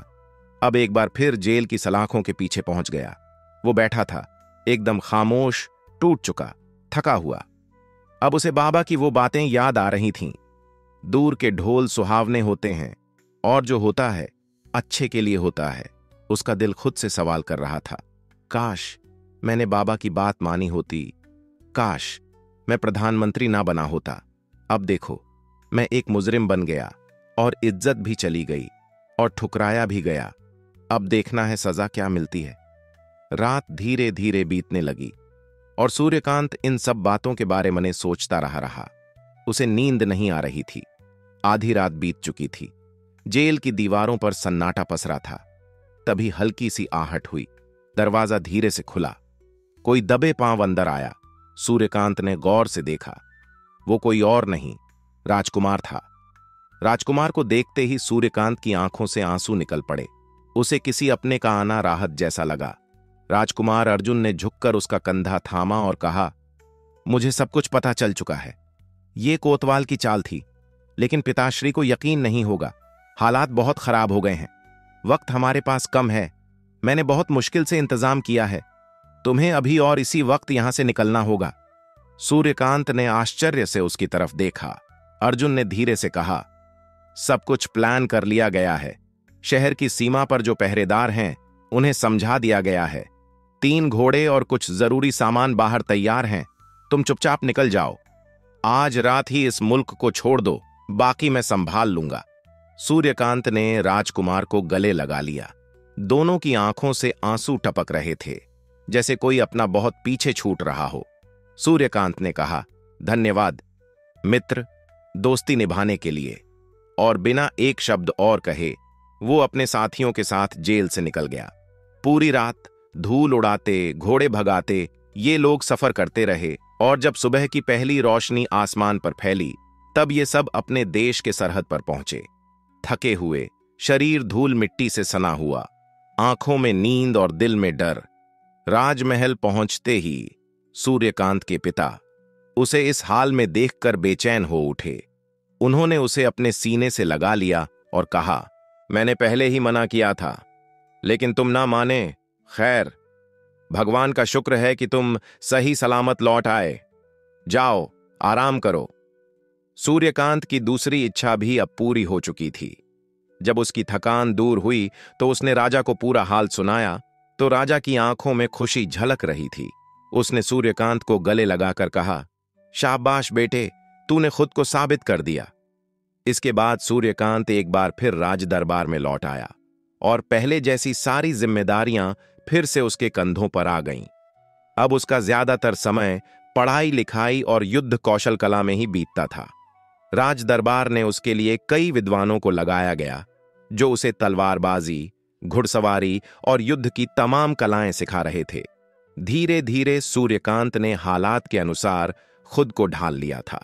अब एक बार फिर जेल की सलाखों के पीछे पहुंच गया। वो बैठा था, एकदम खामोश, टूट चुका, थका हुआ। अब उसे बाबा की वो बातें याद आ रही थीं। दूर के ढोल सुहावने होते हैं और जो होता है अच्छे के लिए होता है। उसका दिल खुद से सवाल कर रहा था, काश मैंने बाबा की बात मानी होती, काश मैं प्रधानमंत्री ना बना होता। अब देखो, मैं एक मुजरिम बन गया और इज्जत भी चली गई और ठुकराया भी गया। अब देखना है सजा क्या मिलती है। रात धीरे धीरे बीतने लगी और सूर्यकांत इन सब बातों के बारे में सोचता रहा। उसे नींद नहीं आ रही थी। आधी रात बीत चुकी थी। जेल की दीवारों पर सन्नाटा पसरा था। तभी हल्की सी आहट हुई। दरवाजा धीरे से खुला। कोई दबे पांव अंदर आया। सूर्यकांत ने गौर से देखा। वो कोई और नहीं, राजकुमार था। राजकुमार को देखते ही सूर्यकांत की आंखों से आंसू निकल पड़े। उसे किसी अपने का आना राहत जैसा लगा। राजकुमार अर्जुन ने झुककर उसका कंधा थामा और कहा, मुझे सब कुछ पता चल चुका है। ये कोतवाल की चाल थी, लेकिन पिताश्री को यकीन नहीं होगा। हालात बहुत खराब हो गए हैं। वक्त हमारे पास कम है। मैंने बहुत मुश्किल से इंतजाम किया है। तुम्हें अभी और इसी वक्त यहां से निकलना होगा। सूर्यकांत ने आश्चर्य से उसकी तरफ देखा। अर्जुन ने धीरे से कहा, सब कुछ प्लान कर लिया गया है। शहर की सीमा पर जो पहरेदार हैं, उन्हें समझा दिया गया है। 3 घोड़े और कुछ जरूरी सामान बाहर तैयार हैं। तुम चुपचाप निकल जाओ। आज रात ही इस मुल्क को छोड़ दो, बाकी मैं संभाल लूंगा। सूर्यकांत ने राजकुमार को गले लगा लिया। दोनों की आंखों से आंसू टपक रहे थे, जैसे कोई अपना बहुत पीछे छूट रहा हो। सूर्यकांत ने कहा, धन्यवाद मित्र, दोस्ती निभाने के लिए। और बिना एक शब्द और कहे वो अपने साथियों के साथ जेल से निकल गया। पूरी रात धूल उड़ाते, घोड़े भगाते ये लोग सफर करते रहे, और जब सुबह की पहली रोशनी आसमान पर फैली, तब ये सब अपने देश के सरहद पर पहुंचे। थके हुए, शरीर धूल मिट्टी से सना हुआ, आंखों में नींद और दिल में डर। राजमहल पहुंचते ही सूर्यकांत के पिता उसे इस हाल में देखकर बेचैन हो उठे। उन्होंने उसे अपने सीने से लगा लिया और कहा, मैंने पहले ही मना किया था, लेकिन तुम ना माने। खैर, भगवान का शुक्र है कि तुम सही सलामत लौट आए। जाओ, आराम करो। सूर्यकांत की दूसरी इच्छा भी अब पूरी हो चुकी थी। जब उसकी थकान दूर हुई तो उसने राजा को पूरा हाल सुनाया, तो राजा की आंखों में खुशी झलक रही थी। उसने सूर्यकांत को गले लगाकर कहा, शाबाश बेटे, तूने खुद को साबित कर दिया। इसके बाद सूर्यकांत एक बार फिर राज दरबार में लौट आया, और पहले जैसी सारी जिम्मेदारियां फिर से उसके कंधों पर आ गईं। अब उसका ज्यादातर समय पढ़ाई लिखाई और युद्ध कौशल कला में ही बीतता था। राज दरबार ने उसके लिए कई विद्वानों को लगाया गया, जो उसे तलवारबाजी, घुड़सवारी और युद्ध की तमाम कलाएं सिखा रहे थे। धीरे धीरे सूर्यकांत ने हालात के अनुसार खुद को ढाल लिया था।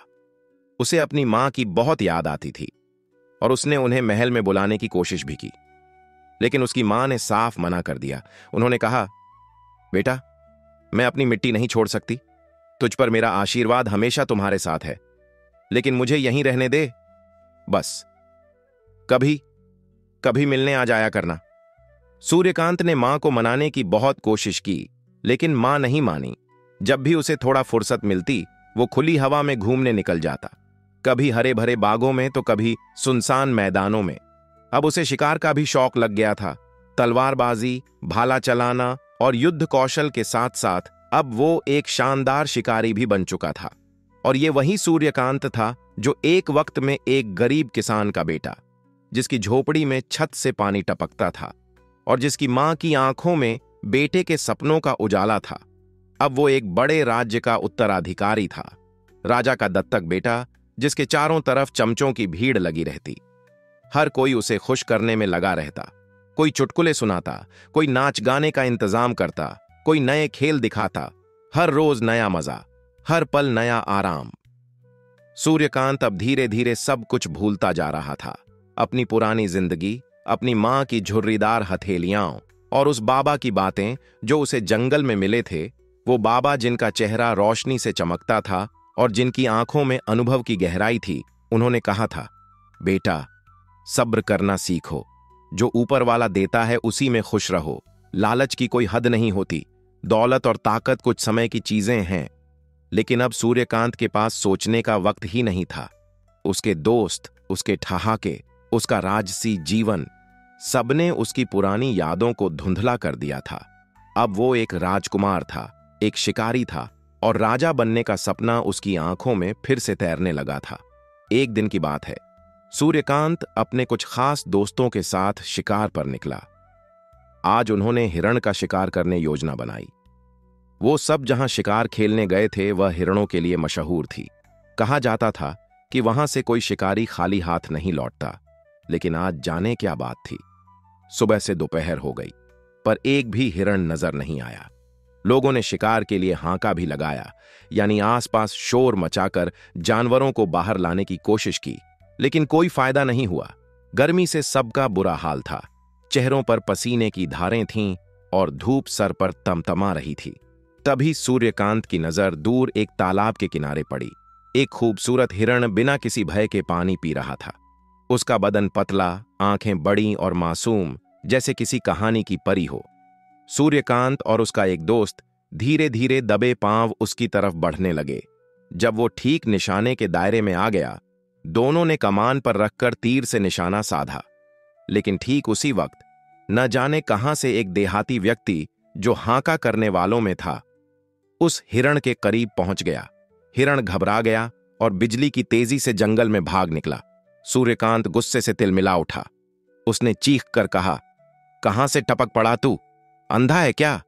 उसे अपनी मां की बहुत याद आती थी, और उसने उन्हें महल में बुलाने की कोशिश भी की, लेकिन उसकी मां ने साफ मना कर दिया। उन्होंने कहा, बेटा, मैं अपनी मिट्टी नहीं छोड़ सकती। तुझ पर मेरा आशीर्वाद हमेशा तुम्हारे साथ है, लेकिन मुझे यहीं रहने दे। बस कभी कभी मिलने आ जाया करना। सूर्यकांत ने मां को मनाने की बहुत कोशिश की, लेकिन मां नहीं मानी। जब भी उसे थोड़ा फुर्सत मिलती, वो खुली हवा में घूमने निकल जाता, कभी हरे भरे बागों में तो कभी सुनसान मैदानों में। अब उसे शिकार का भी शौक लग गया था। तलवारबाजी, भाला चलाना और युद्ध कौशल के साथ साथ अब वो एक शानदार शिकारी भी बन चुका था। और ये वही सूर्यकांत था जो एक वक्त में एक गरीब किसान का बेटा, जिसकी झोपड़ी में छत से पानी टपकता था और जिसकी मां की आंखों में बेटे के सपनों का उजाला था। अब वो एक बड़े राज्य का उत्तराधिकारी था, राजा का दत्तक बेटा, जिसके चारों तरफ चमचों की भीड़ लगी रहती। हर कोई उसे खुश करने में लगा रहता। कोई चुटकुले सुनाता, कोई नाच गाने का इंतजाम करता, कोई नए खेल दिखाता। हर रोज नया मजा, हर पल नया आराम। सूर्यकांत अब धीरे धीरे सब कुछ भूलता जा रहा था। अपनी पुरानी जिंदगी, अपनी मां की झुर्रीदार हथेलियां और उस बाबा की बातें जो उसे जंगल में मिले थे। वो बाबा जिनका चेहरा रोशनी से चमकता था और जिनकी आंखों में अनुभव की गहराई थी। उन्होंने कहा था, बेटा, सब्र करना सीखो। जो ऊपर वाला देता है उसी में खुश रहो। लालच की कोई हद नहीं होती। दौलत और ताकत कुछ समय की चीजें हैं। लेकिन अब सूर्यकांत के पास सोचने का वक्त ही नहीं था। उसके दोस्त, उसके ठहाके, उसका राजसी जीवन, सबने उसकी पुरानी यादों को धुंधला कर दिया था। अब वो एक राजकुमार था, एक शिकारी था, और राजा बनने का सपना उसकी आंखों में फिर से तैरने लगा था। एक दिन की बात है, सूर्यकांत अपने कुछ खास दोस्तों के साथ शिकार पर निकला। आज उन्होंने हिरण का शिकार करने योजना बनाई। वो सब जहां शिकार खेलने गए थे वह हिरणों के लिए मशहूर थी। कहा जाता था कि वहां से कोई शिकारी खाली हाथ नहीं लौटता। लेकिन आज जाने क्या बात थी। सुबह से दोपहर हो गई, पर एक भी हिरण नजर नहीं आया। लोगों ने शिकार के लिए हांका भी लगाया, यानी आसपास शोर मचाकर जानवरों को बाहर लाने की कोशिश की, लेकिन कोई फायदा नहीं हुआ। गर्मी से सबका बुरा हाल था। चेहरों पर पसीने की धारें थीं और धूप सर पर तमतमा रही थी। तभी सूर्यकांत की नजर दूर एक तालाब के किनारे पड़ी। एक खूबसूरत हिरण बिना किसी भय के पानी पी रहा था। उसका बदन पतला, आंखें बड़ी और मासूम, जैसे किसी कहानी की परी हो। सूर्यकांत और उसका एक दोस्त धीरे धीरे दबे पांव उसकी तरफ बढ़ने लगे। जब वो ठीक निशाने के दायरे में आ गया, दोनों ने कमान पर रखकर तीर से निशाना साधा। लेकिन ठीक उसी वक्त न जाने कहां से एक देहाती व्यक्ति, जो हांका करने वालों में था, उस हिरण के करीब पहुंच गया। हिरण घबरा गया और बिजली की तेजी से जंगल में भाग निकला। सूर्यकांत गुस्से से तिलमिला उठा। उसने चीख कर कहा, कहां से टपक पड़ा तू? अंधा है क्या?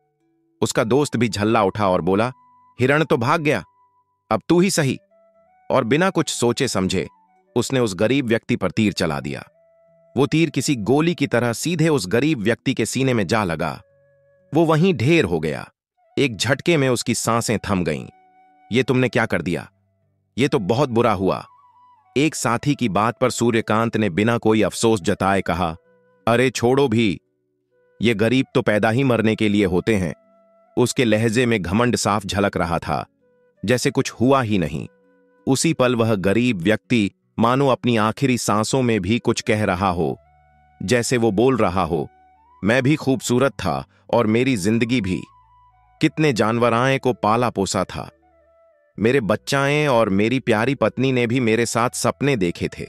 उसका दोस्त भी झल्ला उठा और बोला, हिरण तो भाग गया, अब तू ही सही। और बिना कुछ सोचे समझे उसने उस गरीब व्यक्ति पर तीर चला दिया। वो तीर किसी गोली की तरह सीधे उस गरीब व्यक्ति के सीने में जा लगा। वो वहीं ढेर हो गया। एक झटके में उसकी सांसें थम गईं। ये तुमने क्या कर दिया? ये तो बहुत बुरा हुआ। एक साथी की बात पर सूर्यकांत ने बिना कोई अफसोस जताए कहा, अरे छोड़ो भी, ये गरीब तो पैदा ही मरने के लिए होते हैं। उसके लहजे में घमंड साफ झलक रहा था, जैसे कुछ हुआ ही नहीं। उसी पल वह गरीब व्यक्ति मानो अपनी आखिरी सांसों में भी कुछ कह रहा हो, जैसे वो बोल रहा हो, मैं भी खूबसूरत था और मेरी जिंदगी भी। कितने जानवराएं को पाला पोसा था। मेरे बच्चाएं और मेरी प्यारी पत्नी ने भी मेरे साथ सपने देखे थे,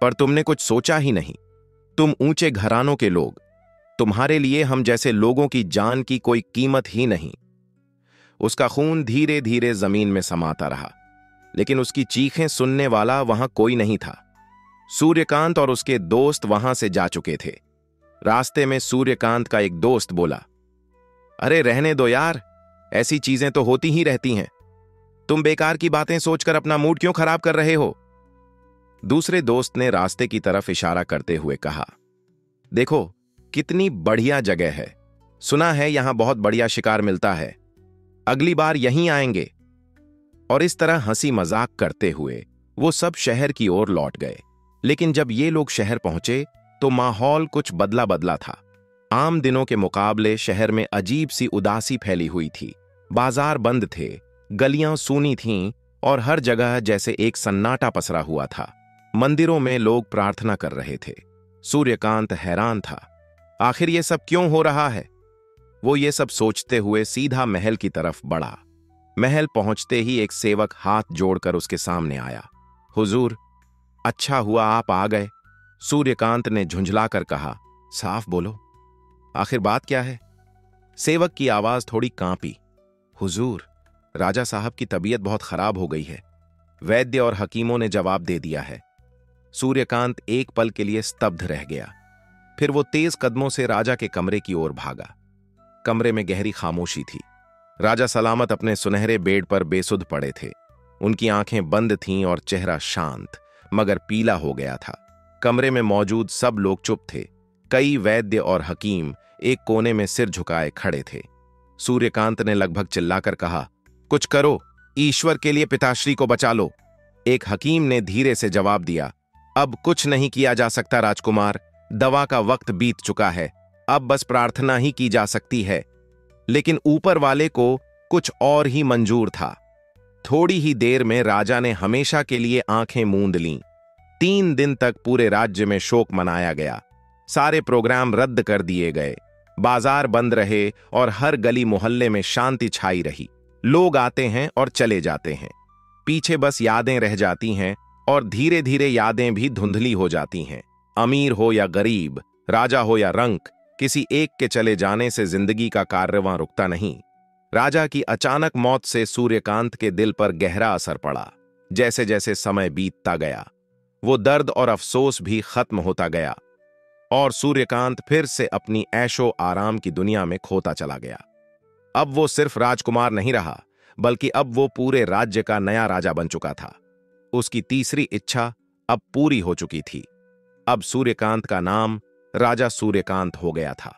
पर तुमने कुछ सोचा ही नहीं। तुम ऊंचे घरानों के लोग, तुम्हारे लिए हम जैसे लोगों की जान की कोई कीमत ही नहीं। उसका खून धीरे धीरे जमीन में समाता रहा, लेकिन उसकी चीखें सुनने वाला वहां कोई नहीं था। सूर्यकांत और उसके दोस्त वहां से जा चुके थे। रास्ते में सूर्यकांत का एक दोस्त बोला, अरे रहने दो यार, ऐसी चीजें तो होती ही रहती हैं। तुम बेकार की बातें सोचकर अपना मूड क्यों खराब कर रहे हो? दूसरे दोस्त ने रास्ते की तरफ इशारा करते हुए कहा, देखो कितनी बढ़िया जगह है, सुना है यहां बहुत बढ़िया शिकार मिलता है, अगली बार यहीं आएंगे। और इस तरह हंसी मजाक करते हुए वो सब शहर की ओर लौट गए। लेकिन जब ये लोग शहर पहुंचे तो माहौल कुछ बदला बदला था। आम दिनों के मुकाबले शहर में अजीब सी उदासी फैली हुई थी। बाजार बंद थे, गलियां सूनी थीं और हर जगह जैसे एक सन्नाटा पसरा हुआ था। मंदिरों में लोग प्रार्थना कर रहे थे। सूर्यकांत हैरान था, आखिर ये सब क्यों हो रहा है? वो ये सब सोचते हुए सीधा महल की तरफ बढ़ा। महल पहुंचते ही एक सेवक हाथ जोड़कर उसके सामने आया। हुजूर, अच्छा हुआ आप आ गए। सूर्यकांत ने झुंझलाकर कहा, साफ बोलो, आखिर बात क्या है? सेवक की आवाज थोड़ी कांपी। हुजूर, राजा साहब की तबीयत बहुत खराब हो गई है। वैद्य और हकीमों ने जवाब दे दिया है। सूर्यकांत एक पल के लिए स्तब्ध रह गया। फिर वो तेज कदमों से राजा के कमरे की ओर भागा। कमरे में गहरी खामोशी थी। राजा सलामत अपने सुनहरे बेड पर बेसुध पड़े थे। उनकी आंखें बंद थीं और चेहरा शांत मगर पीला हो गया था। कमरे में मौजूद सब लोग चुप थे। कई वैद्य और हकीम एक कोने में सिर झुकाए खड़े थे। सूर्यकांत ने लगभग चिल्लाकर कहा, कुछ करो, ईश्वर के लिए पिताश्री को बचा लो। एक हकीम ने धीरे से जवाब दिया, अब कुछ नहीं किया जा सकता राजकुमार, दवा का वक्त बीत चुका है, अब बस प्रार्थना ही की जा सकती है। लेकिन ऊपर वाले को कुछ और ही मंजूर था। थोड़ी ही देर में राजा ने हमेशा के लिए आंखें मूंद लीं। 3 दिन तक पूरे राज्य में शोक मनाया गया। सारे प्रोग्राम रद्द कर दिए गए। बाजार बंद रहे और हर गली मोहल्ले में शांति छाई रही। लोग आते हैं और चले जाते हैं, पीछे बस यादें रह जाती हैं और धीरे धीरे यादें भी धुंधली हो जाती हैं। अमीर हो या गरीब, राजा हो या रंक, किसी एक के चले जाने से जिंदगी का कारवां रुकता नहीं। राजा की अचानक मौत से सूर्यकांत के दिल पर गहरा असर पड़ा। जैसे जैसे समय बीतता गया, वो दर्द और अफसोस भी खत्म होता गया और सूर्यकांत फिर से अपनी ऐशो आराम की दुनिया में खोता चला गया। अब वो सिर्फ राजकुमार नहीं रहा, बल्कि अब वो पूरे राज्य का नया राजा बन चुका था। उसकी तीसरी इच्छा अब पूरी हो चुकी थी। अब सूर्यकांत का नाम राजा सूर्यकांत हो गया था।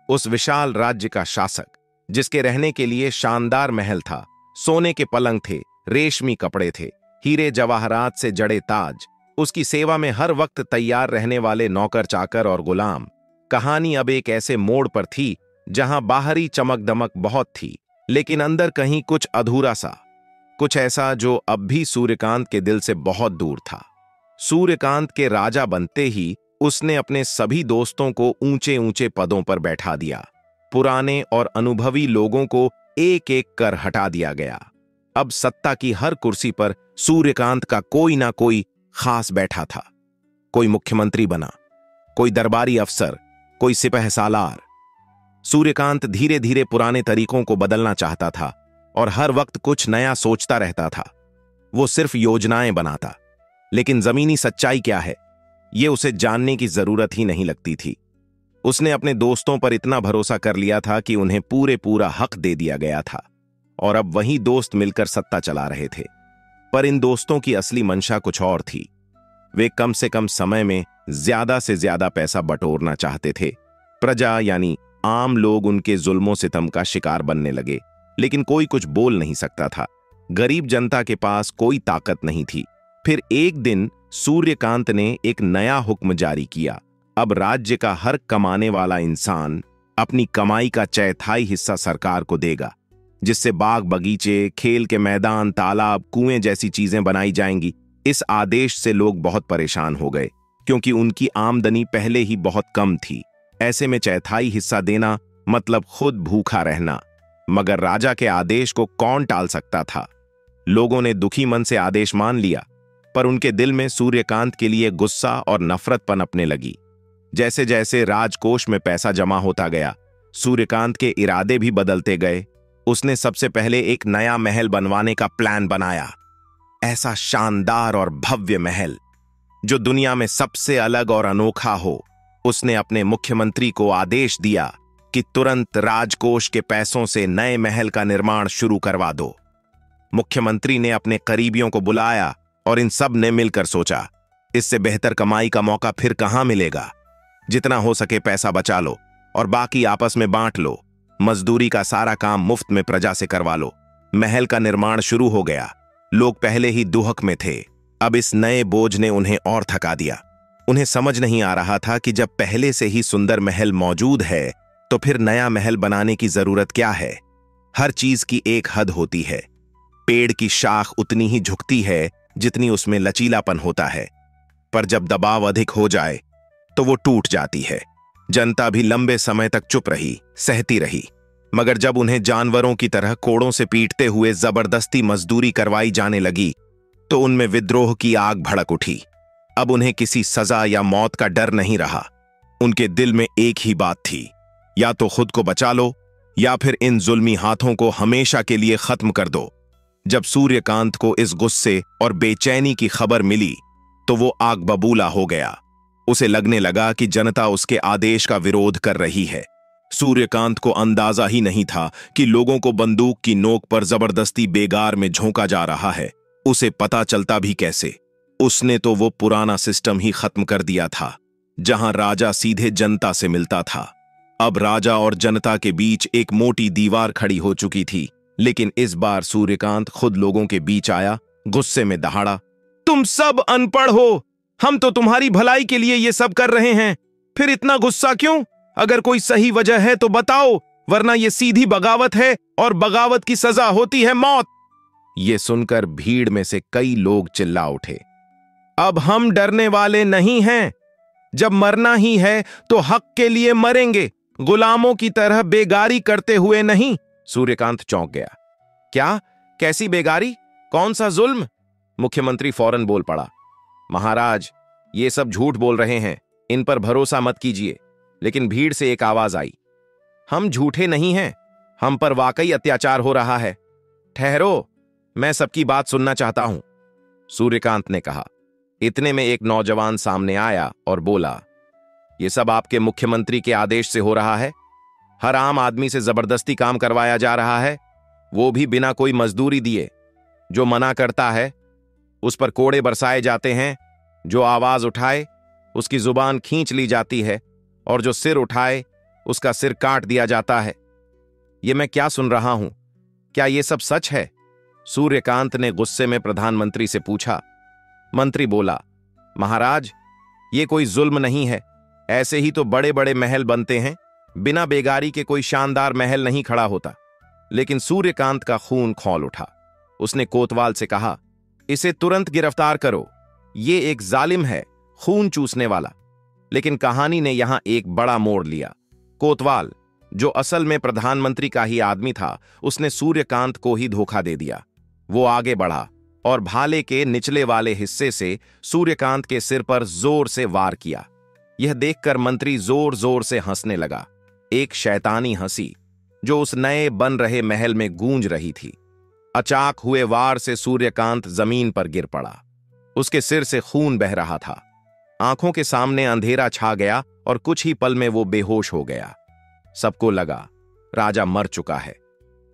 उस विशाल राज्य का शासक, जिसके रहने के लिए शानदार महल था, सोने के पलंग थे, रेशमी कपड़े थे, हीरे जवाहरात से जड़े ताज, उसकी सेवा में हर वक्त तैयार रहने वाले नौकर चाकर और गुलाम। कहानी अब एक ऐसे मोड़ पर थी जहां बाहरी चमक दमक बहुत थी, लेकिन अंदर कहीं कुछ अधूरा सा, कुछ ऐसा जो अब भी सूर्यकांत के दिल से बहुत दूर था। सूर्यकांत के राजा बनते ही उसने अपने सभी दोस्तों को ऊंचे ऊंचे पदों पर बैठा दिया। पुराने और अनुभवी लोगों को एक एक कर हटा दिया गया। अब सत्ता की हर कुर्सी पर सूर्यकांत का कोई ना कोई खास बैठा था। कोई मुख्यमंत्री बना, कोई दरबारी अफसर, कोई सिपहसालार। सूर्यकांत धीरे धीरे पुराने तरीकों को बदलना चाहता था और हर वक्त कुछ नया सोचता रहता था। वो सिर्फ योजनाएं बनाता, लेकिन जमीनी सच्चाई क्या है, ये उसे जानने की जरूरत ही नहीं लगती थी। उसने अपने दोस्तों पर इतना भरोसा कर लिया था कि उन्हें पूरा हक दे दिया गया था और अब वही दोस्त मिलकर सत्ता चला रहे थे। पर इन दोस्तों की असली मंशा कुछ और थी। वे कम से कम समय में ज्यादा से ज्यादा पैसा बटोरना चाहते थे। प्रजा यानी आम लोग उनके जुल्मों सितम का शिकार बनने लगे, लेकिन कोई कुछ बोल नहीं सकता था। गरीब जनता के पास कोई ताकत नहीं थी। फिर एक दिन सूर्यकांत ने एक नया हुक्म जारी किया। अब राज्य का हर कमाने वाला इंसान अपनी कमाई का चौथाई हिस्सा सरकार को देगा, जिससे बाग बगीचे, खेल के मैदान, तालाब, कुएं जैसी चीजें बनाई जाएंगी। इस आदेश से लोग बहुत परेशान हो गए, क्योंकि उनकी आमदनी पहले ही बहुत कम थी। ऐसे में चौथाई हिस्सा देना मतलब खुद भूखा रहना। मगर राजा के आदेश को कौन टाल सकता था। लोगों ने दुखी मन से आदेश मान लिया, पर उनके दिल में सूर्यकांत के लिए गुस्सा और नफरत पनपने लगी। जैसे जैसे राजकोष में पैसा जमा होता गया, सूर्यकांत के इरादे भी बदलते गए। उसने सबसे पहले एक नया महल बनवाने का प्लान बनाया। ऐसा शानदार और भव्य महल जो दुनिया में सबसे अलग और अनोखा हो। उसने अपने मुख्यमंत्री को आदेश दिया कि तुरंत राजकोष के पैसों से नए महल का निर्माण शुरू करवा दो। मुख्यमंत्री ने अपने करीबियों को बुलाया और इन सब ने मिलकर सोचा, इससे बेहतर कमाई का मौका फिर कहां मिलेगा। जितना हो सके पैसा बचा लो और बाकी आपस में बांट लो। मजदूरी का सारा काम मुफ्त में प्रजा से करवा लो। महल का निर्माण शुरू हो गया। लोग पहले ही दुहक में थे, अब इस नए बोझ ने उन्हें और थका दिया। उन्हें समझ नहीं आ रहा था कि जब पहले से ही सुंदर महल मौजूद है तो फिर नया महल बनाने की जरूरत क्या है। हर चीज की एक हद होती है। पेड़ की शाख उतनी ही झुकती है जितनी उसमें लचीलापन होता है, पर जब दबाव अधिक हो जाए तो वो टूट जाती है। जनता भी लंबे समय तक चुप रही, सहती रही, मगर जब उन्हें जानवरों की तरह कोड़ों से पीटते हुए जबरदस्ती मजदूरी करवाई जाने लगी तो उनमें विद्रोह की आग भड़क उठी। अब उन्हें किसी सजा या मौत का डर नहीं रहा। उनके दिल में एक ही बात थी, या तो खुद को बचा लो या फिर इन जुल्मी हाथों को हमेशा के लिए खत्म कर दो। जब सूर्यकांत को इस गुस्से और बेचैनी की खबर मिली तो वो आग बबूला हो गया। उसे लगने लगा कि जनता उसके आदेश का विरोध कर रही है। सूर्यकांत को अंदाजा ही नहीं था कि लोगों को बंदूक की नोक पर जबरदस्ती बेगार में झोंका जा रहा है। उसे पता चलता भी कैसे? उसने तो वो पुराना सिस्टम ही खत्म कर दिया था जहां राजा सीधे जनता से मिलता था। अब राजा और जनता के बीच एक मोटी दीवार खड़ी हो चुकी थी। लेकिन इस बार सूर्यकांत खुद लोगों के बीच आया, गुस्से में दहाड़ा, तुम सब अनपढ़ हो। हम तो तुम्हारी भलाई के लिए ये सब कर रहे हैं, फिर इतना गुस्सा क्यों? अगर कोई सही वजह है तो बताओ, वरना ये सीधी बगावत है और बगावत की सजा होती है मौत। ये सुनकर भीड़ में से कई लोग चिल्ला उठे, अब हम डरने वाले नहीं हैं। जब मरना ही है तो हक के लिए मरेंगे, गुलामों की तरह बेगारी करते हुए नहीं। सूर्यकांत चौंक गया। क्या? कैसी बेगारी? कौन सा जुल्म? मुख्यमंत्री फौरन बोल पड़ा, महाराज, ये सब झूठ बोल रहे हैं, इन पर भरोसा मत कीजिए। लेकिन भीड़ से एक आवाज आई, हम झूठे नहीं हैं, हम पर वाकई अत्याचार हो रहा है। ठहरो, मैं सबकी बात सुनना चाहता हूं, सूर्यकांत ने कहा। इतने में एक नौजवान सामने आया और बोला, यह सब आपके मुख्यमंत्री के आदेश से हो रहा है। हर आम आदमी से जबरदस्ती काम करवाया जा रहा है, वो भी बिना कोई मजदूरी दिए। जो मना करता है उस पर कोड़े बरसाए जाते हैं, जो आवाज उठाए उसकी जुबान खींच ली जाती है और जो सिर उठाए उसका सिर काट दिया जाता है। ये मैं क्या सुन रहा हूं? क्या ये सब सच है? सूर्यकांत ने गुस्से में प्रधानमंत्री से पूछा। मंत्री बोला, महाराज, ये कोई जुल्म नहीं है। ऐसे ही तो बड़े बड़े महल बनते हैं, बिना बेगारी के कोई शानदार महल नहीं खड़ा होता। लेकिन सूर्यकांत का खून खौल उठा। उसने कोतवाल से कहा, इसे तुरंत गिरफ्तार करो। ये एक जालिम है, खून चूसने वाला। लेकिन कहानी ने यहां एक बड़ा मोड़ लिया। कोतवाल, जो असल में प्रधानमंत्री का ही आदमी था, उसने सूर्यकांत को ही धोखा दे दिया। वो आगे बढ़ा और भाले के निचले वाले हिस्से से सूर्यकांत के सिर पर जोर से वार किया। यह देखकर मंत्री जोर जोर से हंसने लगा, एक शैतानी हंसी जो उस नए बन रहे महल में गूंज रही थी। अचाक हुए वार से सूर्यकांत जमीन पर गिर पड़ा। उसके सिर से खून बह रहा था। आंखों के सामने अंधेरा छा गया और कुछ ही पल में वो बेहोश हो गया। सबको लगा राजा मर चुका है।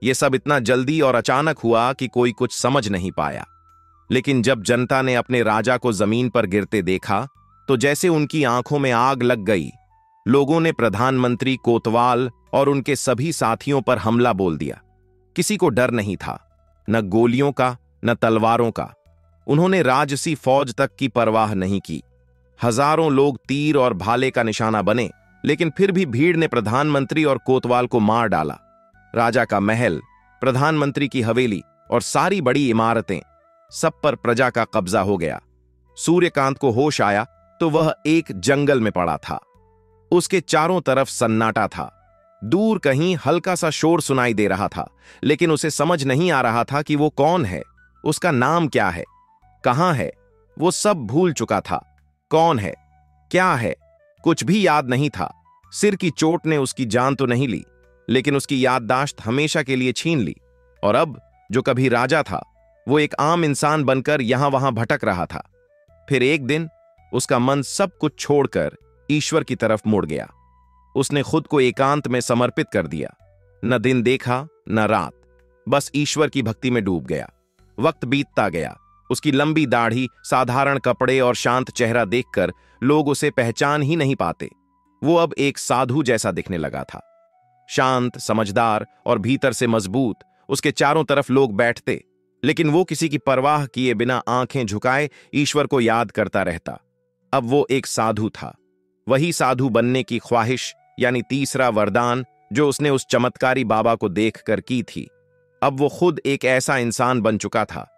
यह सब इतना जल्दी और अचानक हुआ कि कोई कुछ समझ नहीं पाया। लेकिन जब जनता ने अपने राजा को जमीन पर गिरते देखा तो जैसे उनकी आंखों में आग लग गई। लोगों ने प्रधानमंत्री, कोतवाल और उनके सभी साथियों पर हमला बोल दिया। किसी को डर नहीं था, न गोलियों का न तलवारों का। उन्होंने राजसी फौज तक की परवाह नहीं की। हजारों लोग तीर और भाले का निशाना बने, लेकिन फिर भी भीड़ ने प्रधानमंत्री और कोतवाल को मार डाला। राजा का महल, प्रधानमंत्री की हवेली और सारी बड़ी इमारतें, सब पर प्रजा का कब्जा हो गया। सूर्यकांत को होश आया तो वह एक जंगल में पड़ा था। उसके चारों तरफ सन्नाटा था। दूर कहीं हल्का सा शोर सुनाई दे रहा था, लेकिन उसे समझ नहीं आ रहा था कि वो कौन है, उसका नाम क्या है, कहां है। वो सब भूल चुका था। कौन है, क्या है, कुछ भी याद नहीं था। सिर की चोट ने उसकी जान तो नहीं ली, लेकिन उसकी याददाश्त हमेशा के लिए छीन ली। और अब जो कभी राजा था, वो एक आम इंसान बनकर यहां वहां भटक रहा था। फिर एक दिन उसका मन सब कुछ छोड़कर ईश्वर की तरफ मुड़ गया। उसने खुद को एकांत में समर्पित कर दिया। न दिन देखा न रात, बस ईश्वर की भक्ति में डूब गया। वक्त बीतता गया। उसकी लंबी दाढ़ी, साधारण कपड़े और शांत चेहरा देखकर लोग उसे पहचान ही नहीं पाते। वो अब एक साधु जैसा दिखने लगा था, शांत, समझदार और भीतर से मजबूत। उसके चारों तरफ लोग बैठते, लेकिन वो किसी की परवाह किए बिना आंखें झुकाए ईश्वर को याद करता रहता। अब वो एक साधु था, वही साधु बनने की ख्वाहिश, यानी तीसरा वरदान जो उसने उस चमत्कारी बाबा को देखकर की थी। अब वो खुद एक ऐसा इंसान बन चुका था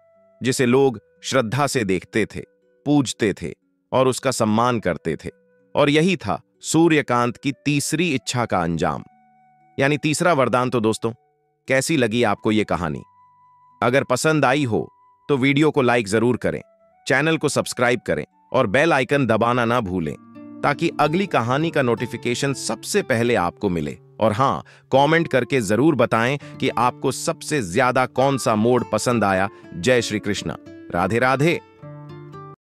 जिसे लोग श्रद्धा से देखते थे, पूजते थे और उसका सम्मान करते थे। और यही था सूर्यकांत की तीसरी इच्छा का अंजाम, यानी तीसरा वरदान। तो दोस्तों, कैसी लगी आपको ये कहानी? अगर पसंद आई हो तो वीडियो को लाइक जरूर करें, चैनल को सब्सक्राइब करें और बेल आइकन दबाना ना भूलें, ताकि अगली कहानी का नोटिफिकेशन सबसे पहले आपको मिले। और हां, कमेंट करके जरूर बताएं कि आपको सबसे ज्यादा कौन सा मोड पसंद आया। जय श्री कृष्णा, राधे राधे।